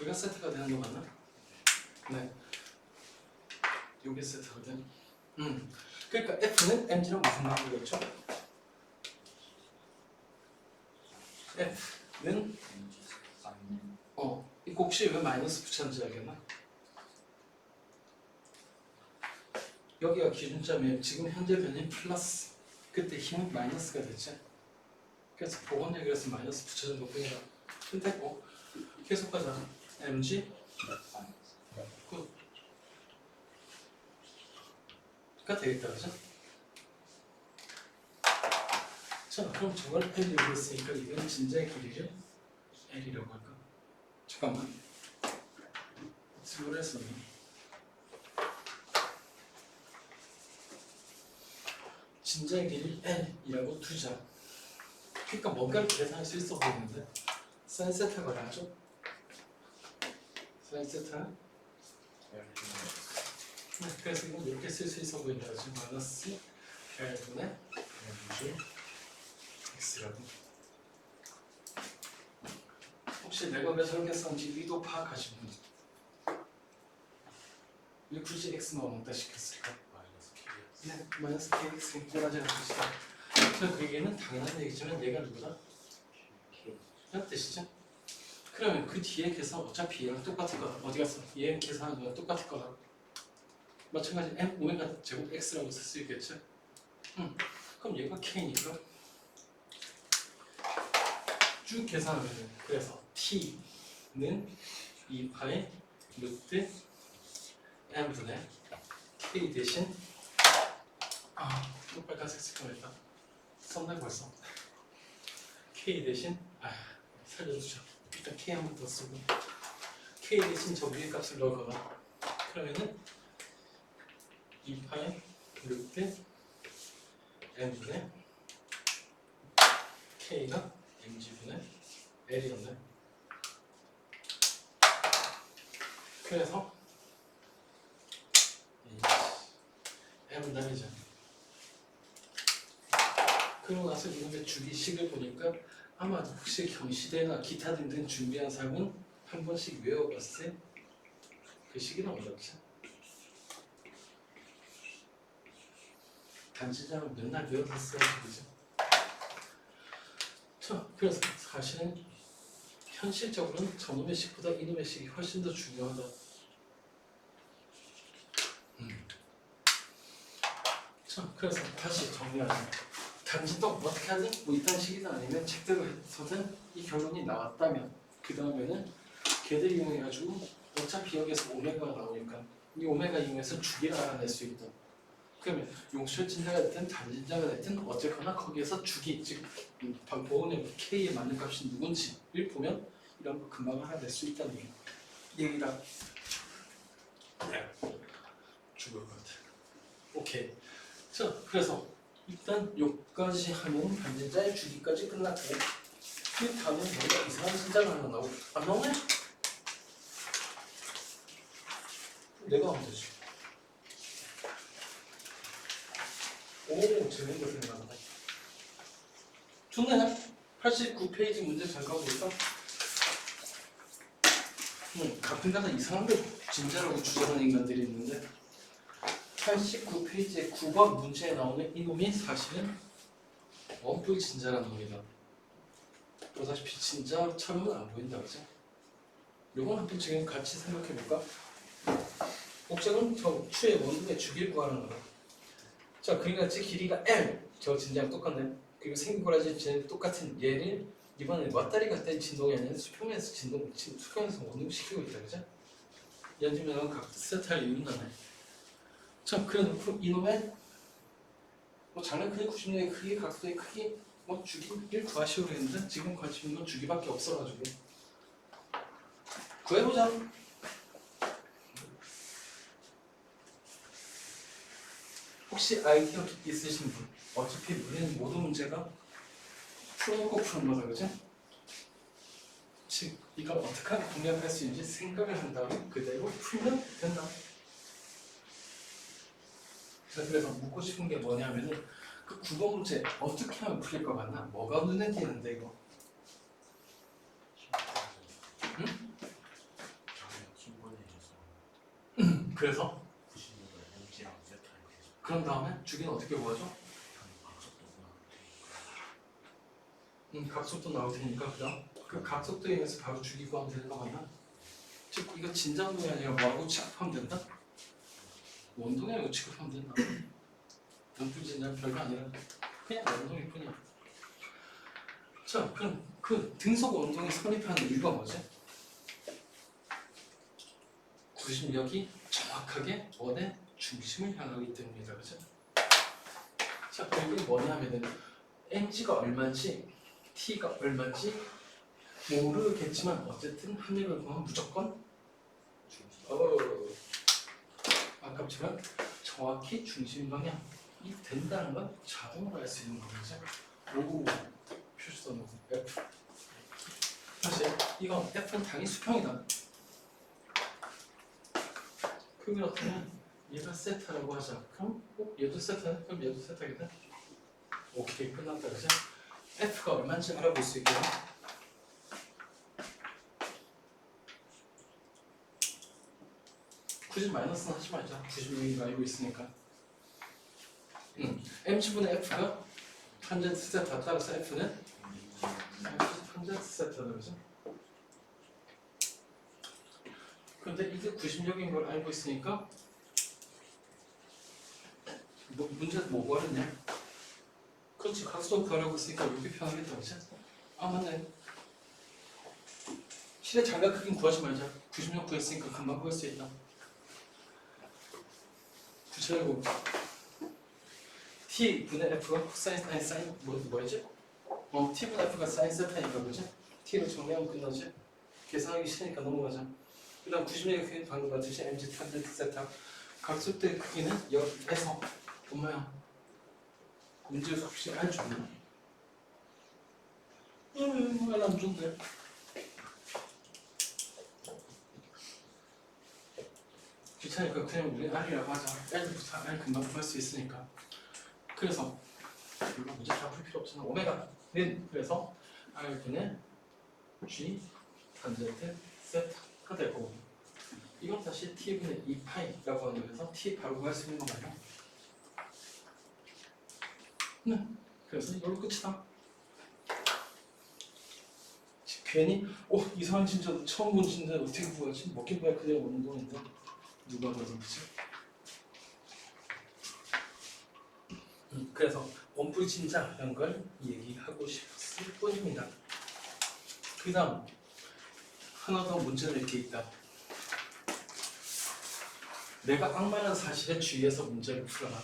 얘가 세트가 되는 거 맞나? 네. 요게 세트거든. 그러니까 F는 mg랑 무슨 관계겠죠? F는 이 곡시에 왜 마이너스 붙였는지 알겠나? 여기가 기준점이에요. 지금 현재 변이 플러스 그때 힘은 마이너스가 됐지. 그래서 복원력이라서 마이너스 붙여준 것 뿐이다. 근데 계속 가자. mg 가 되겠다 그죠? 자 그럼 저걸 L이라고 했으니까 이건 진짜의 길이를 L이라고 할까? 잠깐만 수를 했었네. 진짜의 길이 L이라고 두자. 그러니까 뭔가를 계산할 수 있어 보이는데 사인 세타가 나죠? 사인 세타 그래서 이건 이렇게 쓸 수 있어 보인다 지금 마이너스 L분의 mg x라고. 혹시 내가 왜 저렇게 썼는지 의도 파악하신 분? 왜 굳이 x만 왕따 시켰을까? 네, 마이너스 kx 꼬라지가 뜻이다. 그래서 그 얘기는 당연한 얘기지만 얘가 누구다? 이런 뜻이죠? 그러면 그 뒤에 계산 어차피 얘랑 똑같을 거다. 어디 갔어? 얘 계산하는 거랑 똑같을 거다. 마찬가지 m 오메가 제곱 x라고 쓸 수 있겠죠? 그럼 얘가 k니까 쭉 계산하면 그래서 t는 2파의 루트 m분의 k 대신 또 빨간색 색깔이다. 썼네 벌써. k 대신 살려주죠. 일단 k 한 번 더 쓰고 k 대신 저 위에 값을 넣어봐. 그러면은 2파의 루트 m분의 k가 mg분의 l이었네. 그래서 m은 남이죠. 그러고 나서 이놈의 주기식을 보니까 아마도 혹시 경시대나 기타 등등 준비한 사람은 한 번씩 외워봤을 그 식이는 어렵지. 단지자는 맨날 외워봤어야지 그죠? 자, 그래서 사실은 현실적으로는 저놈의 식보다 이놈의 식이 훨씬 더 중요하다. 자, 그래서 다시 정리하자. 단지 또 어떻게 하든 뭐 이딴 식이든 아니면 책대로 해서든 이 결론이 나왔다면 그 다음에는 걔들 이용해가지고 어차피 여기서 오메가가 나오니까 이 오메가 이용해서 주기를 알아낼 수 있다. 그러면 용실 진자가 됐든 단진자가 됐든 어쨌거나 거기에서 주기 즉 보호는 K에 맞는 값이 누군지를 보면 이런 거 금방 하나 낼 수 있다는 얘기라. 죽을 것 같아. 오케이. 자, 그래서 일단 요까지 하면 반진자의 주기까지 끝났고 그 다음에 뭔가 이상한 진자가 하나 나오고 안 나오네? 내가 하면 되지. 오, 재밌는 거 생각나네. 좋네. 89페이지 문제 잘 가고 있어. 가끔가다 이상한 걸 진짜라고 주장하는 인간들이 있는데 89페이지에 9번 문제에 나오는 이놈이 사실은 원뿔 진짜라는 놈이다. 보다시피 진짜처럼은 안 보인다, 그죠? 요건 한번 지금 같이 생각해볼까? 목적은 저 추의 원동의 주기를 구하는 거다. 자, 그러니까 제 길이가 L, 저 진짜랑 똑같네. 그리고 생긴 거라지 똑같은 얘를 이번에 왔다리 갔다리 진동이 아니라 수평에서 수평에서 원동시키고 있다, 그죠? 연지면은 각 세타를 이룬다네. 자, 그래놓고 이놈의 뭐 장난 크기 90의 크기, 각도의 크기, 뭐 주기를 구하시오 그랬는데 지금 관심 있는 건 주기밖에 없어가지고 구해보자. 혹시 아이디어 있으신 분? 어차피 우리는 모든 문제가 풀어놓고 푸는 거다, 그죠? 즉, 이걸 어떻게 하면 공략할 수 있는지 생각을 한 다음에 그대로 풀면 된다. 자, 그래서 묻고 싶은 게 뭐냐면은 그 9번 문제 어떻게 하면 풀릴 것 같나? 뭐가 눈에 띄는데 이거? 응? 그래서? 그런 다음에 주기는 어떻게 구하죠? 각속도 나올 테니까 그다음 그 각속도에 의해서 바로 주기 구하면 되는 거 맞나? 즉 이거 진장동이 아니라 뭐하고 취급하면 된다? 원동이라고 취급하면 된다. 원뿔 진장 별거 아니라 그냥 원동일 뿐이야. 자, 그럼 그 등속 원동이 성립하는 이유가 뭐지? 구심력이 정확하게 원의 중심을 향하기 때문이다, 그죠? 자, 이게 뭐냐면은 mg가 얼마인지 t가 얼마인지 모르겠지만 어쨌든 합력을 보면 무조건 아깝지만 정확히 중심 방향이 된다는 건 자동으로 알 수 있는 거죠. 오, 표시 써놓고 F. 사실 이건 F는 당연히 수평이다. 그렇다면 얘가 세타라고 하자. 그럼 얘도 세타네? 그럼 얘도 세타겠다. 오케이, 끝났다, 그죠? F가 얼마인지 알아볼 수 있겠네. 굳이 마이너스는 하지 말자. 96인 알고 있으니까. mc분의 F가 탄젠트 세타 따라서 F는 탄젠트 세타다, 그죠? 근데 이게 96인 걸 알고 있으니까 문제는 뭐 구하느냐? 그렇지, 각수도 구하라고 했으니까 여기 편하겠다, 그치? 아, 맞네. 실의 장각 크기는 구하지 말자. 96 구했으니까 금방 구할 수 있다. 구체적으로 T분의 F가 코사인 아니 사인 뭐였지? T분의 F가 사인 세타니까, 그치? T로 정리하면 끝나지? 계산하기 싫으니까 넘어가자. 그 다음 96의 크기는 방금 같듯이 mg 탄젠트 세타. 각수대의 크기는 여기에서 엄마야 문제 혹시 안 줬나? 안 준대. 귀찮으니까 그냥 우리 R이라고 하자. L부터 R 금방 구할 수 있으니까. 그래서 이거 문제 다 풀 필요 없잖아. 오메가는 그래서 R분의 G 탄젠트 세타가 되고 이건 다시 T분의 2파이라고 하는 거에서 T 바로 구할 수 있는 거 맞나? 네. 그래서 이걸로 끝이다. 괜히 이상한 진짜 처음 본 진짜 어떻게 구하지? 먹긴 봐야 그냥 오는 돈인데 누가 봐도 그치? 그래서 원뿔 진짜라는 걸 얘기하고 싶었을 뿐입니다. 그 다음 하나 더 문제는 이렇게 있다. 내가 악마라는 사실에 주의해서 문제를 풀어라.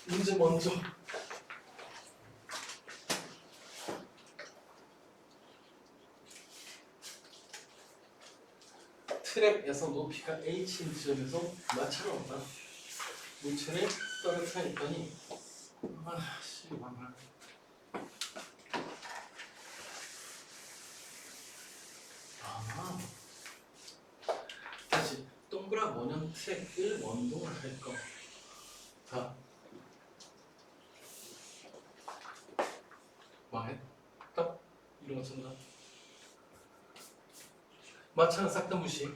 문제 먼저. 트랙에서 높이가 h인 지점에서 마찰을 얻다. 물체를 떨어뜨려 했더니 아씨 망할. 아 다시 동그란 원형 트랙을 원동을 할 거. 다 망했다. 이런 거 쓴다. 마찰은 싹 다 무시.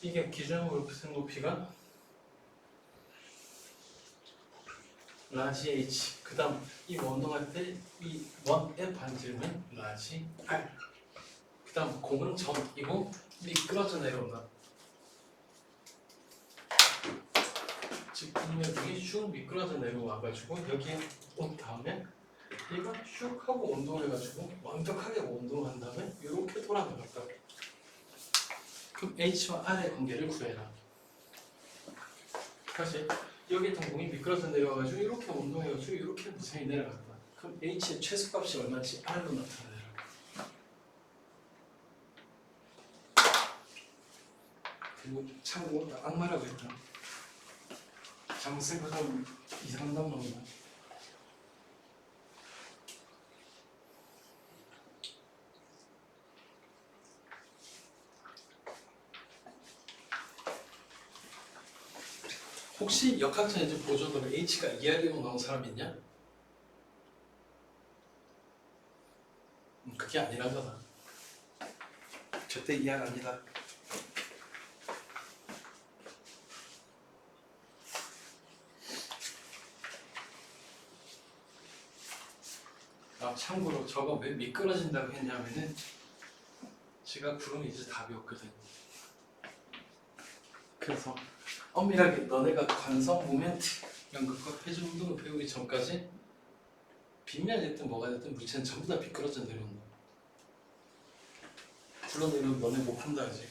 이게 기준으로 무슨 높이가 라지 h. 그 다음 이 원동할 때 이 원의 반지름은 라지 r. 그 다음 공은 점이고 미끄러져 내려온다. 즉 인력이 슉 미끄러져 내려와가지고 여기에 온 다음에 얘가 슉 하고 운동해가지고 완벽하게 운동한 다음에 이렇게 돌아 나갔다. 그럼 h와 r의 관계를 구해라. 다시 여기 있던 공이 미끄러져 내려와가지고 이렇게 운동해가지고 이렇게 무상히 내려갔다. 그럼 h의 최소값이 얼마인지 r로 나타내라. 그리고 참고 악마라고 했다. 잘못 생각하면 이상한 답 나온다. 혹시 역학적 연집 보조도로 h가 2r이라고 나온 사람 있냐? 그게 아니라잖아. 절대 2r 아니다. 아 참고로 저거 왜 미끄러진다고 했냐면은 제가 구름이 이제 답이 없거든. 그래서 엄밀하게 너네가 관성 모멘트 연극과 회전 운동을 배우기 전까지 빗면이 됐든 뭐가 됐든 물체는 전부 다 미끄러져 내려온다. 굴러내리면 너네 못 푼다 하지.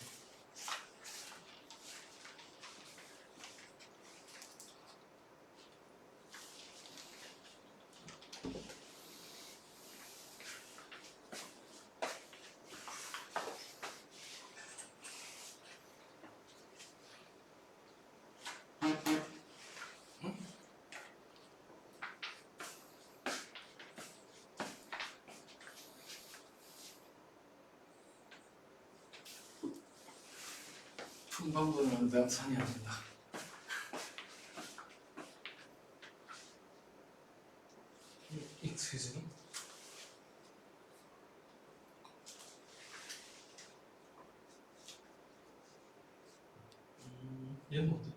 품방분은 명산이 아니다. Excuse me. 얘는 어때?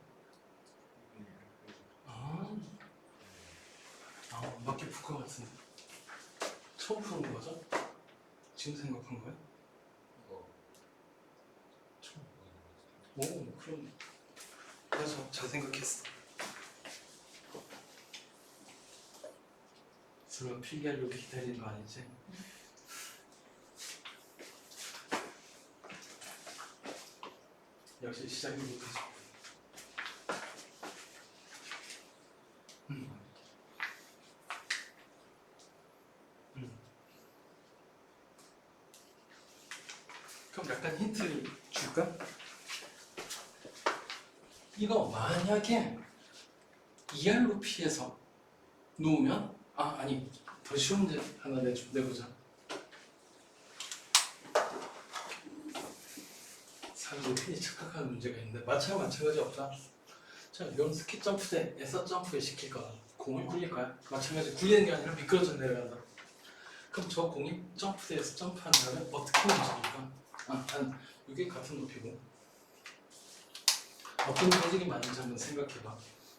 맞게 풀 것 같은데. 처음 푸는 거죠? 지금 생각한 거야? 처음. 오, 그럼 맞아, 잘 생각했어. 설마 필기하려고 기다리는 거 아니지? 역시 시작이 못하지. 그럼 약간 힌트 줄까? 이거 만약에 2R 높이에서 놓으면 아니 더 쉬운 문제 하나 내보자. 사람들이 흔히 착각하는 문제가 있는데 마찬가지 없다. 자, 이건 스키 점프대에서 점프를 시킬 거야. 공을 굴릴 거야. 마찬가지 굴리는 게 아니라 미끄러져 내려간다. 그럼 저 공이 점프대에서 점프한다면 어떻게 움직일까? 이게 같은 높이고 어떤 조직이 맞는지 한번 생각해봐.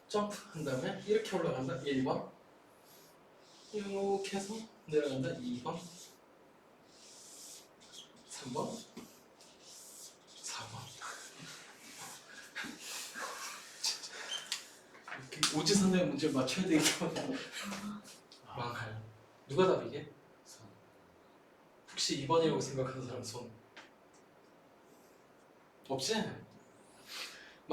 점프한 다음에 이렇게 올라간다. 1번 이렇게 해서 내려간다. 2번 3번 4번 이렇게 오지선의 문제를 맞춰야 되기 때문에 망할. 누가 답이게? 혹시 2번이라고 생각하는 사람 손? 없지?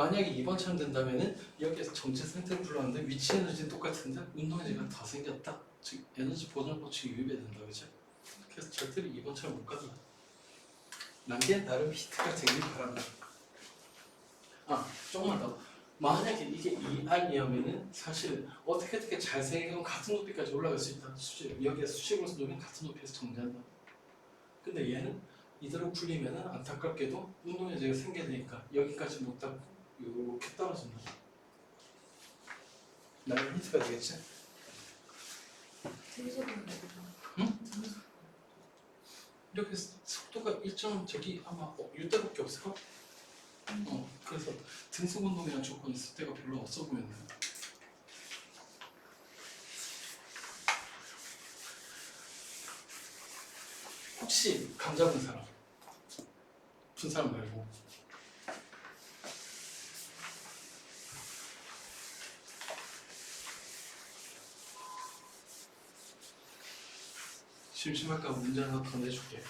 만약에 2번처럼 된다면은 여기에서 정체 상태를 불러왔는데 위치 에너지는 똑같은데 운동 에너지가 더 생겼다. 즉 에너지 보존 법칙이 위배된다, 그죠? 그래서 절대로 2번처럼 못 가다. 남기에 나름 히트가 되길 바랍니다. 조금만 더. 만약에 이게 2R이면은 사실 어떻게 잘 생기면 같은 높이까지 올라갈 수 있다. 여기에 수직으로서 놓으면 같은 높이에서 정지한다. 근데 얘는 이대로 굴리면은 안타깝게도 운동 에너지가 생겨야 되니까 여기까지 못 닿고 이렇게 떨어진다. 나름 힌트가 되겠지? 응? 이렇게 속도가 일정 저기 아마 이때밖에 없을까? 그래서 등속 운동이라는 조건이 있을 때가 별로 없어 보이네. 혹시 감 잡은 사람? 푼 사람 말고. 심심할까 문제 하나 더 내줄게.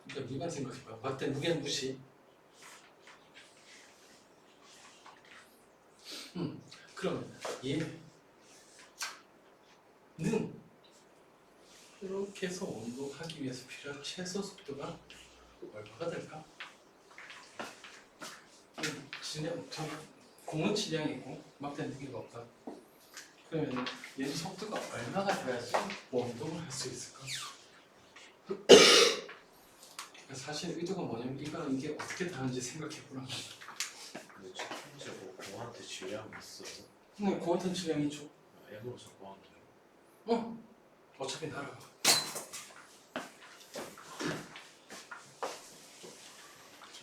그러니까 네가 생각해봐. 막대 무게는 무시. 그러면 얘는 이렇게 해서 운동하기 위해서 필요한 최소 속도가 얼마가 될까? 공은 질량이 있고 막대는 무게가 없다. 그러면 얘는 속도가 얼마가 돼야지 운동을 할 수 있을까? 사실 의도가 뭐냐면 이게 어떻게 다른지 생각해보라는 거야. 근데 첫 번째 뭐 공한테 질량이 있어. 근데 고한테는 질량이 있죠. M으로서 공한테. 어차피 날아가.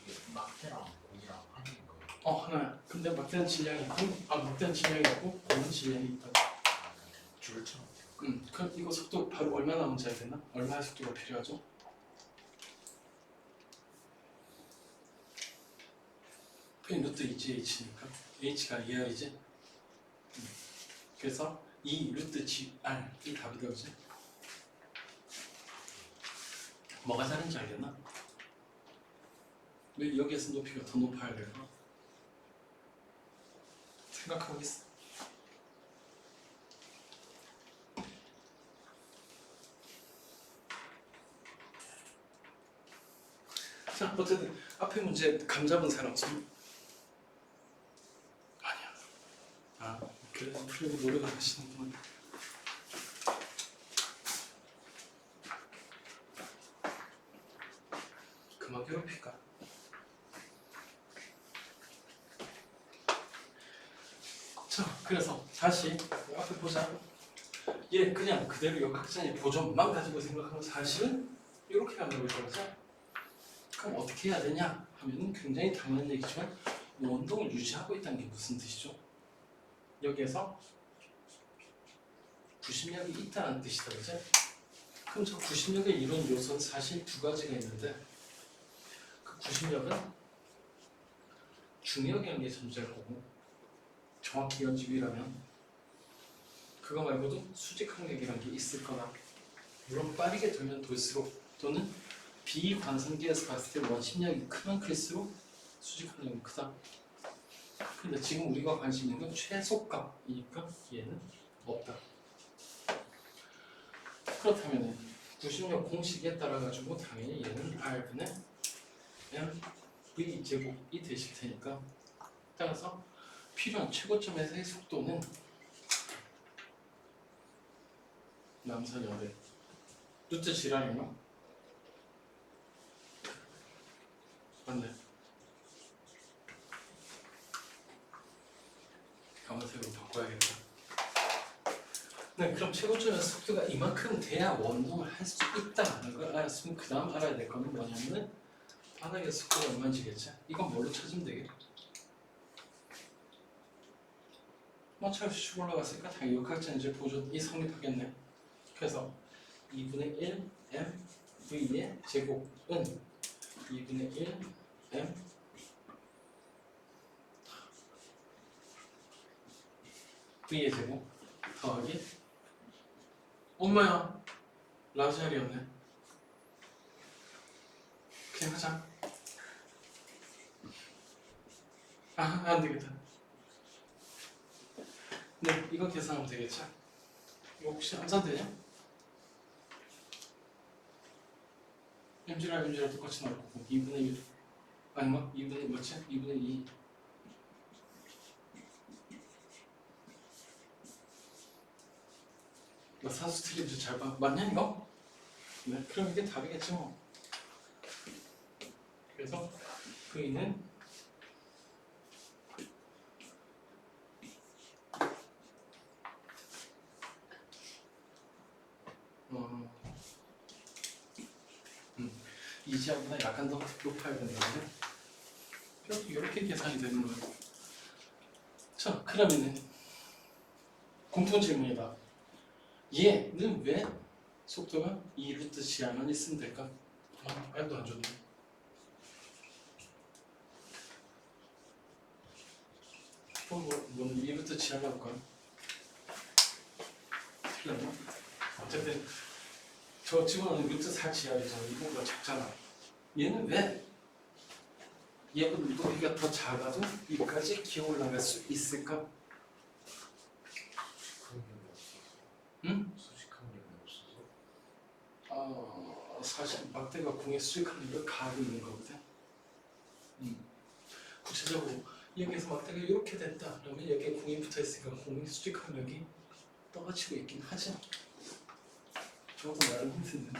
이게 막대랑 공이랑 하는 거예요. 하나야. 근데 막대는 질량이 있고, 막대는 질량이 있고, 공은 질량이 있다. 줄처럼. 그럼 이거 속도 바로 얼마 나오는지 알겠나? 얼마의 속도가 필요하죠? P 루트 2GH니까 H가 2R이지? 그래서 2 루트 GR 이 답이다, 그지? 뭐가 다른지 알겠나? 왜 여기에서 높이가 더 높아야 될까? 생각하고 있어. 자, 어쨌든 앞에 문제 감 잡은 사람 아니야. 그래서 풀려고 노력을 하시는구나. 그만 괴롭힐까? 자, 그래서 다시 앞에 보자. 얘 그냥 그대로 역학장의 보존만 가지고 생각하면 사실은 이렇게 간다고 했잖아. 그럼 어떻게 해야 되냐 하면 굉장히 당연한 얘기지만 원동을 유지하고 있다는 게 무슨 뜻이죠? 여기에서 구심력이 있다는 뜻이다, 그죠? 그럼 저 구심력을 이룬 요소는 사실 두 가지가 있는데 그 구심력은 중력이라는 게 존재할 거고 정확히 연집이라면 그거 말고도 수직항력이라는 게 있을 거다. 물론 빠르게 돌면 돌수록 또는 비관성계에서 봤을 때 원심력이 크면 클수록 수직항력이 크다. 근데 지금 우리가 관심 있는 건 최소값이니까 얘는 없다. 그렇다면 구심력 공식에 따라 가지고 당연히 얘는 R분의 MV 제곱이 되실 테니까 따라서 필요한 최고점에서의 속도는 남선 여대 루트 G라는요? 맞네. 검은색으로 바꿔야겠다. 네, 그럼 최고점의 속도가 이만큼 돼야 원동을 할 수 있다는 걸 알았으면 그 다음 알아야 될 거는 뭐냐면은 바닥의 속도가 얼마인지겠지? 이건 뭘로 찾으면 되겠다. 차없이 쭉 올라갔으니까 당연히 역학장 이제 보존이 성립하겠네. 그래서 2분의 1 m v의 제곱은 2분의 1 m v의 제곱 더하기 엄마야 라자리였네. 그냥 하자. 아 안되겠다. 네 이거 계산하면 되겠죠? 이거 혹시 암산되냐? mg랑 똑같이 나올 거고 2분의 1 아닌가? 2분의 뭐지? 2분의 2 너 사수 틀림도 잘 봐. 맞냐 이거? 네 그럼 이게 답이겠지 뭐. 그래서 V는 이지하보다 약간 더 높아야 된다는데 이렇게 계산이 되는 거예요. 자 그러면은 공통 질문이다. 얘는 왜 속도가 2루트 지하만 있으면 될까? 말도 안 좋네. 그럼 뭐는 2루트 지하라고 할까요? 틀렸나? 어쨌든 저 집어넣은 루트 4 지하이잖아. 이거보다 작잖아. 얘는 왜 얘보다 높이가 더 작아도 여기까지 기어 올라갈 수 있을까? 응? 수직한 면이 없어서. 사실 막대가 공의 수직한 면을 가하고 있는 거거든. 구체적으로 여기에서 막대가 이렇게 됐다. 그러면 여기에 공이 붙어 있으니까 공의 수직한 면이 떠받치고 있긴 하지. 저도 말은 힘든데.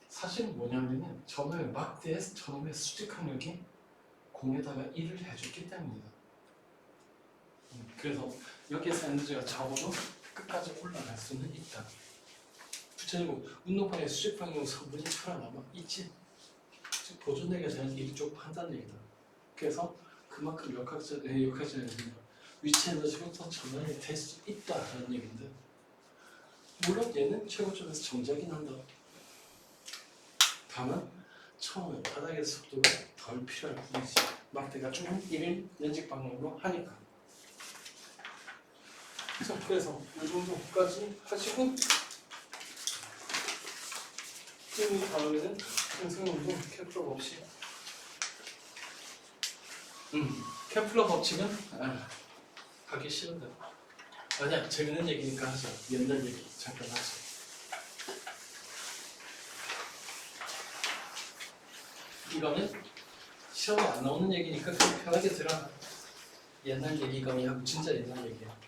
사실은 뭐냐면은 저놈의 막대에서 저놈의 수직한 면이 공에다가 1을 해줬기 때문이다. 그래서 여기에서 에너지가 적어도 끝까지 올라갈 수는 있다. 구체적으로 운동방의 수직방향 성분이 살아남아 있지. 즉 보존되게 되는 일이 좀 한다는 얘기다. 그래서 그만큼 역학적인 위치 에너지가 더 전환이 될 수 있다라는 얘기인데, 물론 얘는 최고점에서 정작이긴 한다. 다만 처음에 바닥에서 속도가 덜 필요할 뿐이지. 막대가 좀 1일 연직 방향으로 하니까. 그래서 이 정도까지 하시고 지금 다음에는 생성운동 케플러 법칙. 케플러 법칙은 하기 싫은데. 아니야 재밌는 얘기니까 하자. 옛날 얘기 잠깐 하자. 이거는 시험에 안 나오는 얘기니까 그냥 편하게 들어. 옛날 얘기감이 하고 진짜 옛날 얘기야.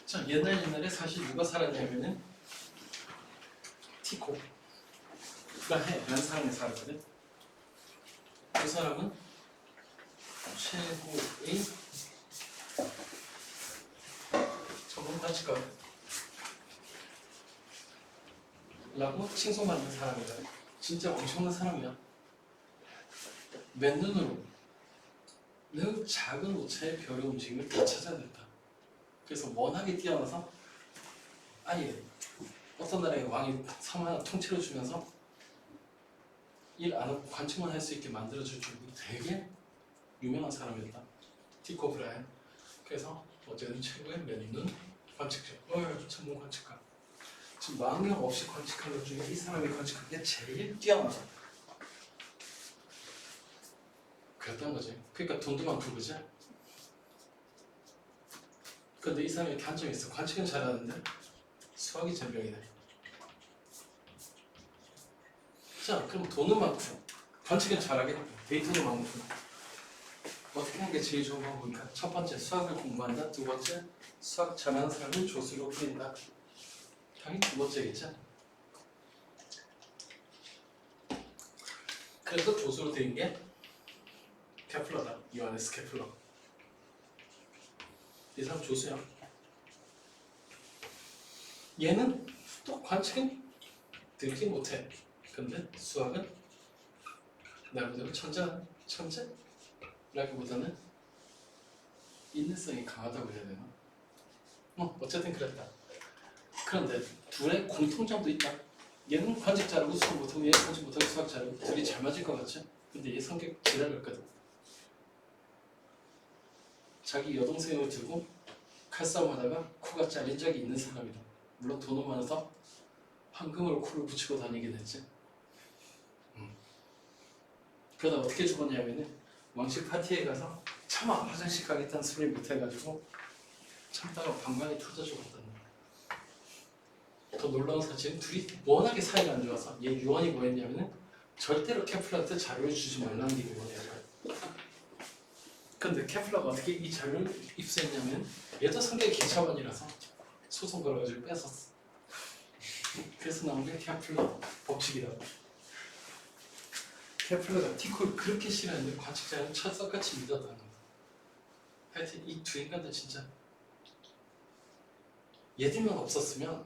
자 옛날에 사실 누가 살았냐면은 티코가 해라는 사람이 살았거든. 그 사람은 최고의 전문가치가 라고 칭송받는 사람이다. 진짜 엄청난 사람이야. 맨눈으로 매우 작은 오차의 별의 움직임을 다 찾아냈다. 그래서 워낙에 뛰어나서 아예 어떤 나라의 왕이 섬 하나 통째로 주면서 일 안 하고 관측만 할 수 있게 만들어줄 정도로 되게 유명한 사람이었다. 티코 브라이언. 그래서 어쨌든 최고의 맨눈 관측자, 전문 관측가. 지금 망령 없이 관측한 것 중에 이 사람이 관측한 게 제일 뛰어나다. 그랬던 거지. 그러니까 돈도 많고 그지? 근데 이 사람의 단점이 있어. 관측은 잘하는데 수학이 전병이네. 자 그럼 돈은 많고 관측은 잘하겠고 데이터도 많고 어떻게 하는 게 제일 좋은 방법일까? 첫 번째 수학을 공부한다. 두 번째 수학 잘하는 사람을 조수로 부린다. 당연히 두 번째겠죠. 그래서 조수로 된 게 케플러다. 요하네스 케플러. 이 사람 조수야. 얘는 또 관측은 들지 못해. 근데 수학은 나름대로 천재야. 천재? 라기보다는 인내성이 강하다고 해야 되나? 어쨌든 그랬다. 그런데 둘의 공통점도 있다. 얘는 관측 잘하고 수학 못하고 얘는 관측 못하고 수학 잘하고 둘이 잘 맞을 것 같지? 근데 얘 성격 지랄했거든. 자기 여동생을 두고 칼싸움하다가 코가 잘린 적이 있는 사람이다. 물론 돈은 많아서 황금으로 코를 붙이고 다니긴 했지. 그러다 어떻게 죽었냐면은 왕실 파티에 가서 차마 화장실 가겠다는 소리 못해가지고 참다가 방광이 터져 죽었다는 거야. 더 놀라운 사실은 둘이 워낙에 사이가 안 좋아서 얘 유언이 뭐였냐면은 절대로 케플러한테 자료를 주지 말라는 게 유언이었어요. 근데 케플러가 어떻게 이 자료를 입수했냐면 얘도 상당히 기차원이라서 소송 걸어가지고 뺏었어. 그래서 나온 게 케플러 법칙이다. 케플러가 티코를 그렇게 싫어했는데 관측자는 철석같이 믿었다는 거야. 하여튼 이 두 인간들 진짜 얘들만 없었으면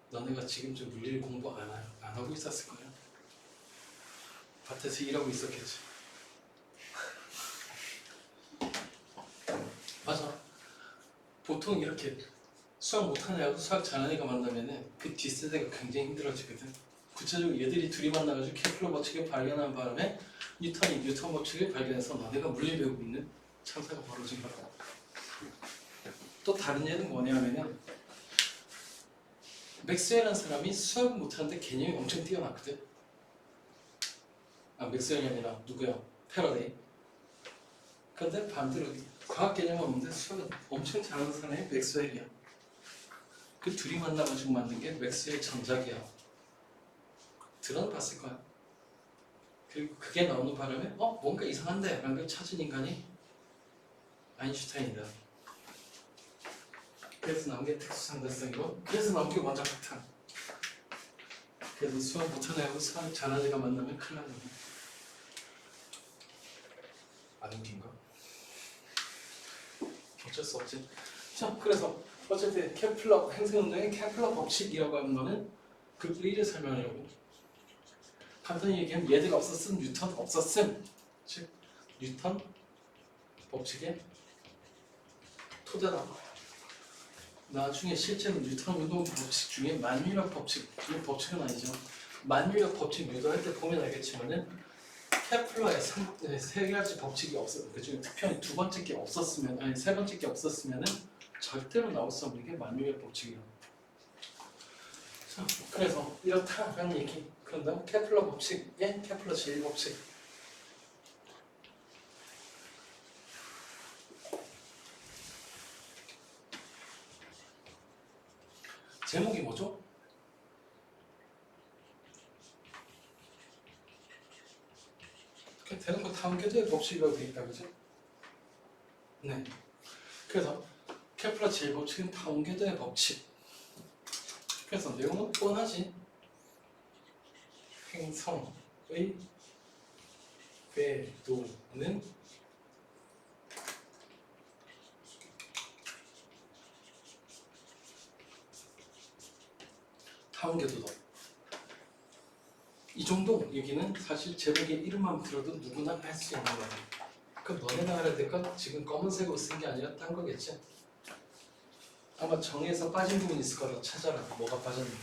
너네가 지금쯤 물리를 공부 안 하고 있었을 거야. 밭에서 일하고 있었겠지. 맞아. 보통 이렇게 수학 못하는 애하고 수학 잘하는 애가 만나면은 그 뒷세대가 굉장히 힘들어지거든. 구체적으로 얘들이 둘이 만나가지고 케플러 법칙을 발견한 바람에 뉴턴이 뉴턴 법칙을 발견해서 너네가 물리 배우고 있는 참사가 벌어진 거야. 또 다른 예는 뭐냐면은 맥스웰이라는 사람이 수학을 못하는데 개념이 엄청 뛰어났거든. 아, 맥스웰이 아니라 누구야? 패러데이. 근데 반대로 과학 개념은 없는데 수학은 엄청 잘하는 사람이 맥스웰이야. 그 둘이 만나가지고 만든 게 맥스웰 전작이야. 들어봤을 거야. 그리고 그게 나오는 바람에 뭔가 이상한데 라는 걸 찾은 인간이 아인슈타인이다. 그래서 나온 게 특수상대성이고 그래서 나온 게 원자폭탄. 그래서 수학 못하는 애하고 수학 잘하는 애가 만나면 큰일 나는 거야. 안 웃긴가? 어쩔 수 없지. 자, 그래서 어쨌든 케플러 행성운동의 케플러 법칙이라고 하는 거는 그 의를 설명하려고. 간단히 얘기하면 얘들이 없었음, 뉴턴 없었음. 즉 뉴턴 법칙의 토대다. 나중에 실제로 뉴턴 운동 법칙 중에 만유력 법칙, 이 법칙은 아니죠. 만유력 법칙 유도할 때 보면 알겠지만은 케플러의 세 가지 법칙이 없어. 그중에 특별히 두 번째 게 없었으면, 아니 세 번째 게 없었으면은 절대로 나올 수 없는 게 만유력 법칙이야. 자, 그래서 이렇다라는 얘기. 그런다면 케플러 법칙, 케플러 제1법칙. 제목이 뭐죠? 대놓고 다운궤도의 법칙이라고 되어 있다, 그죠? 네. 그래서 케플러 제1법칙은 다운궤도의 법칙. 그래서 내용은 뻔하지. 행성의 궤도는 다운궤도다. 이 정도 얘기는 사실 제목의 이름만 들어도 누구나 할 수 있는 거야. 그럼 너네가 알아야 될 건 지금 검은색으로 쓴 게 아니라 딴 거겠지? 아마 정에서 빠진 부분이 있을 거라 찾아라. 뭐가 빠졌는지.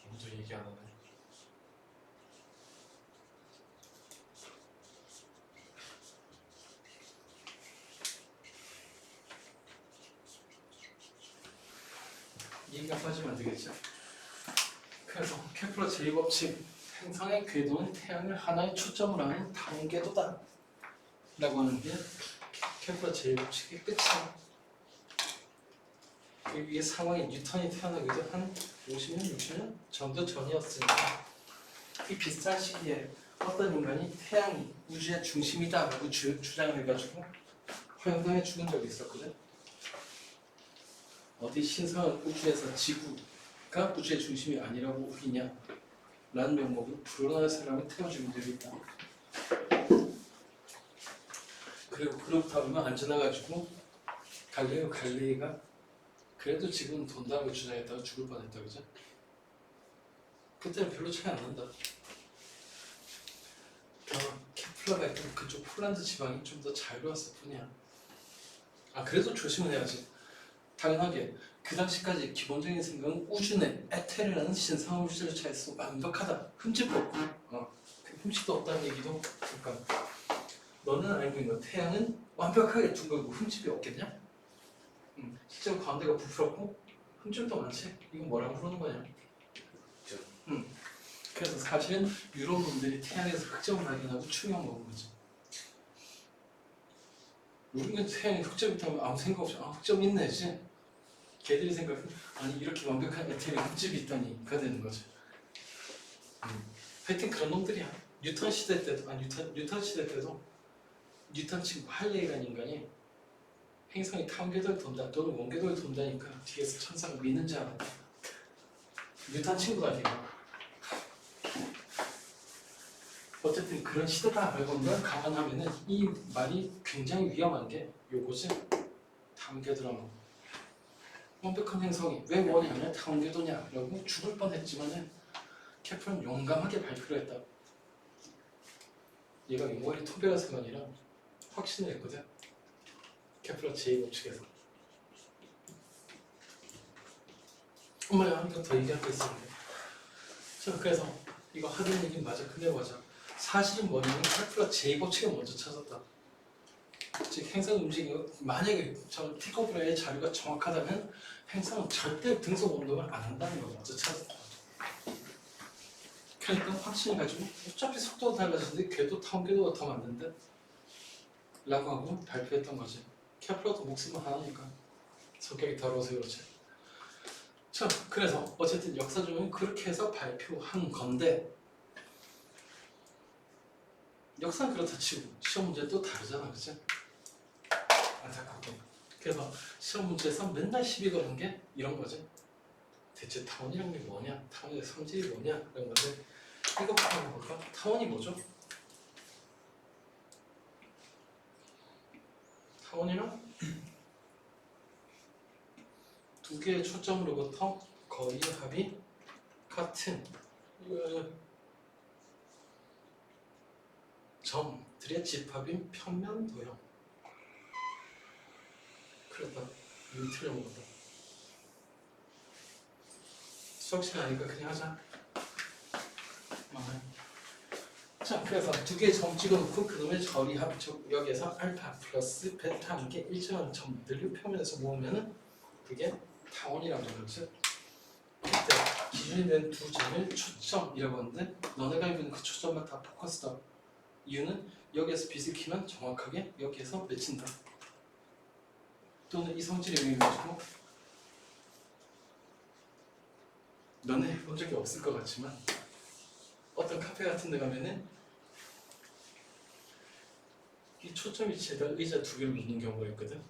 아무도 얘기 안 하네. 얘기가 빠지면 안 되겠죠? 그래서 케플러 제2법칙 행성의 궤도는 태양을 하나의 초점으로 하는 다운궤도다 라고 하는 게 케플러 제1법칙의 끝이야. 이게 상황이 뉴턴이 태어나기도 한 50년, 60년 정도 전이었으니까 이 비슷한 시기에 어떤 인간이 태양이 우주의 중심이다 라고 주장을 해가지고 화영상에 죽은 적이 있었거든. 어디 신성한 우주에서 지구가 우주의 중심이 아니라고 우기냐 라는 명목으로 불운한 사람을 태워 죽인 적이 있다. 그리고 그로부터 얼마 안 지나가지고 갈릴레오 갈릴레이가 그래도 지금 돈다고 주장했다가 죽을 뻔했다, 그죠? 그때는 별로 차이 안 난다. 케플러가 있던 그쪽 폴란드 지방이 좀 더 자유로웠을 뿐이야. 아, 그래도 조심은 해야지. 당연하게 그 당시까지 기본적인 생각은 우주는 에테르라는 신성한 물질을 차에서 완벽하다. 흠집도 없고 흠집도 없다는 얘기도 잠깐. 너는 알고 있는 태양은 완벽하게 둥글고 흠집이 없겠냐? 실제로 가운데가 부풀었고 흠집도 많지. 이건 뭐라고 부르는 거냐? 그죠. 그래서 사실은 유럽 놈들이 태양에서 흑점을 발견하고 충격 먹은 거지. 우리는 태양에 흑점이 있다면 아무 생각 없이 흑점 있네지. 걔들이 생각은 아니 이렇게 완벽한 에테리에 흠집이 있다니가 되는 거지. 하여튼 그런 놈들이야. 뉴턴 시대 때도 뉴턴 시대 때도 뉴턴 친구 할레이라는 인간이 행성이 타원 궤도를 돈다 또는 원 궤도를 돈다니까 뒤에서 천사가 믿는 줄 알았다. 뉴턴 친구가 아니고. 어쨌든 그런 시대다 알고 걸 감안하면은 이 말이 굉장히 위험한 게 요거지. 타원 궤도라는 거. 완벽한 행성이 왜 원이냐 타원 궤도냐라고 죽을 뻔했지만은 케플러는 용감하게 발표를 했다. 얘가 용머리 토베가 사건이라 확신을 했거든. 케플러 제2법칙에서. 엄마야 이거 더 얘기할 게 있었는데. 자 그래서 이거 하는 얘기는 맞아. 근데 맞아. 사실은 뭐냐면 케플러 제2법칙을 먼저 찾았다. 즉 행성 움직임이 만약에 저 티코브라의 자료가 정확하다면 행성은 절대 등속 운동을 안 한다는 걸 먼저 찾았다. 그러니까 확신을 가지고 어차피 속도가 달라지는데 궤도 타원 궤도가 더 맞는데? 라고 하고 발표했던 거지. 케플러도 목숨은 하나니까 성격이 더러워서 그렇지. 자 그래서 어쨌든 역사적으로는 그렇게 해서 발표한 건데 역사는 그렇다 치고 시험 문제는 또 다르잖아 그치? 안타깝게. 그래서 시험 문제에서 맨날 시비 거는 게 이런 거지. 대체 타원이란 게 뭐냐? 타원의 성질이 뭐냐? 이런 건데 이것부터 한번 볼까? 타원이 뭐죠? 타원이랑 두 개의 초점으로부터 거리의 합이 같은 점들의 집합인 평면 도형. 그렇다. 이거 틀려먹었다. 수학시간 아니까 그냥 하자. 자, 그래서 두 개의 점 찍어놓고 그놈의 거리 합 여기에서 알파 플러스 베타 함께 일정한 점들을 평면에서 모으면은 그게 타원이라고 그러지. 그때 기준이 된 두 점을 초점이라고 하는데 너네가 입은 그 초점은 다 포커스다. 이유는 여기에서 빛을 키면 정확하게 여기에서 맺힌다. 또는 이 성질의 의미가지고 너네 해본 적이 없을 것 같지만 어떤 카페 같은 데 가면은 이 초점 위치에다 의자 두 개를 놓는 경우가 있거든.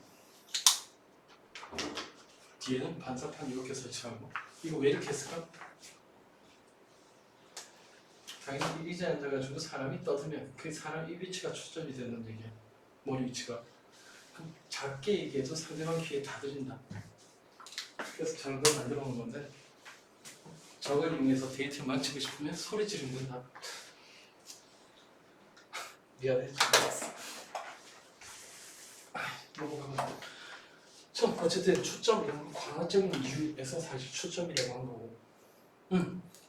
뒤에는 반사판 이렇게 설치하고. 이거 왜 이렇게 했을까? 당연히 이 의자에 앉아가지고 사람이 떠들면 그 사람 이 위치가 초점이 되는 얘기야. 머리 위치가. 그럼 작게 얘기해도 상대방 귀에 다 들린다. 그래서 저런 걸 만들어 놓은 건데 저걸 이용해서 데이트를 망치고 싶으면 소리 지르면 다 미안해. 넘어가면 참 어쨌든 초점 이런 건 과학적인 이유에서 사실 초점이라고 한 거고.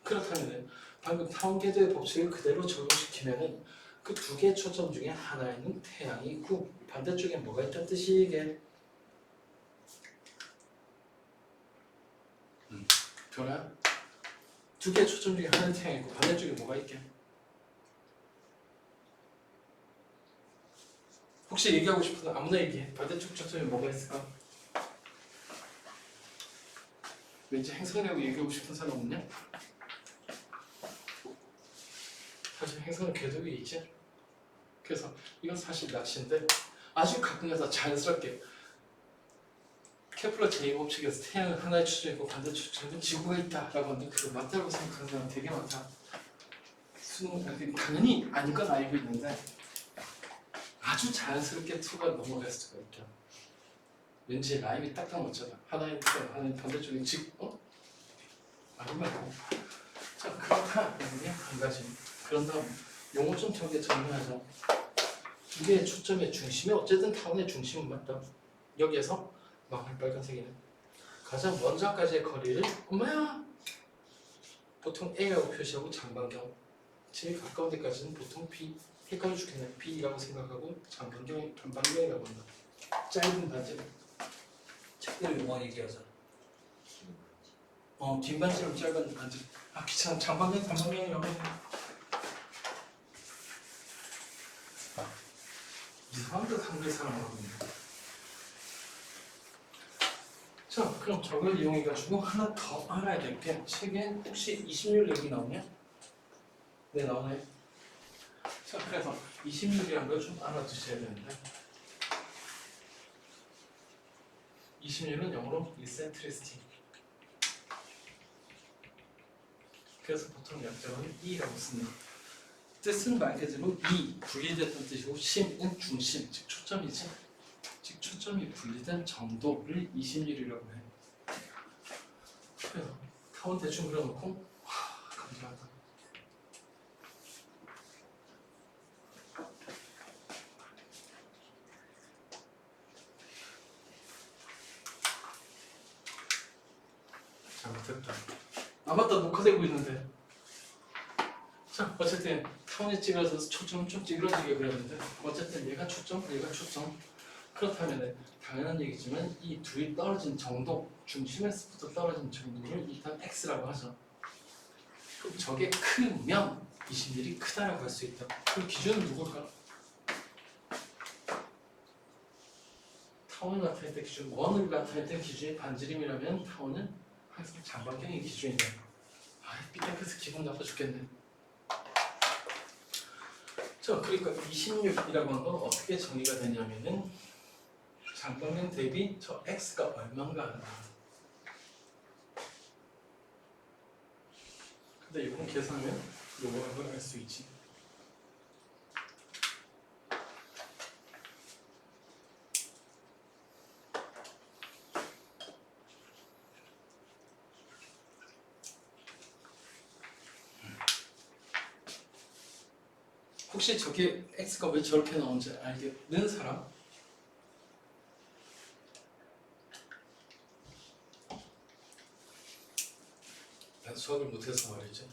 그렇다면은 방금 타원궤도의 법칙을 그대로 적용시키면은 그 두 개의 초점 중에 하나에는 태양이 있고 반대쪽에 뭐가 있다는 뜻이 이게? 별아? 두 개의 초점 중에 하나는 태양이 있고 반대쪽에 뭐가 있게? 혹시 얘기하고 싶은 아무나 얘기해. 반대쪽 초점에 뭐가 있을까? 왠지 행성이라고 얘기하고 싶은 사람 없냐? 사실 행성은 궤도 위에 있지? 그래서 이건 사실 낚시인데 아주 가끔가다 자연스럽게 케플러 제2법칙에서 태양은 하나의 초점이고 반대 초점은 지구가 있다라고 하는데 그거 맞다고 생각하는 사람 되게 많다. 당연히 아닌 건 알고 있는데 아주 자연스럽게 투가 넘어갈 수가 있죠. 왠지 라임이 딱딱 맞잖아. 하나의 태양, 하나의 반대쪽에 아니면 자 그렇다. 그냥 한 가지. 그런 다음 용어 좀 정게 정리하자. 두 개의 초점의 중심이 어쨌든 타원의 중심은 맞다. 여기에서 망할 빨간색이네. 가장 먼저까지의 거리를 엄마야 보통 A라고 표시하고 장반경 제일 가까운 데까지는 보통 B 헷갈려 죽겠네 B라고 생각하고 단반경이라고 한다. 짧은 반지 책대로 용어 얘기하자. 긴 반지로 짧은 반지 귀찮아 장반경 단반경이라고 해. 이상한 듯 한글 사람하고 있네. 자, 그럼 저걸 이용해가지고 하나 더 알아야 될 게 책에 혹시 20률 얘기 나오냐? 네, 나오네. 자, 그래서 20률이라는 걸 좀 알아두셔야 되는데 20률은 영어로 eccentricity. 그래서 보통 약자로는 E라고 씁니다. 뜻은 말 그대로 E, 분리됐다는 뜻이고 심은 중심, 즉 초점이지. 즉 초점이 분리된 정도를 20률이라고 해. 그래서 타원 대충 그려놓고 감사하다. 잘못했다. 맞다 녹화되고 있는데. 자 어쨌든 타원에 찍어서 초점 좀 찌그러지게 그렸는데 어쨌든 얘가 초점, 얘가 초점. 그렇다면 당연한 얘기지만 이 둘이 떨어진 정도, 중심에서부터 떨어진 정도를 일단 x라고 하죠. 그럼 저게 크면 20mm 크다라고 할 수 있다. 그럼 기준은 누굴까? 타원을 나타낼 때 기준, 원을 나타낼 때 기준이 반지름이라면 타원은 항상 장반경이 기준이다. 삐딱해서 기분 나빠 죽겠네. 자, 그러니까 26이라고 하는 건 어떻게 정의가 되냐면은 장방면 대비 저 x가 얼마인가 하는 거야. 근데 이건 계산하면 요거를 알 수 있지. 혹시 저게 x가 왜 저렇게 나오는지 알겠는 사람? 난 수학을 못해서 말이죠.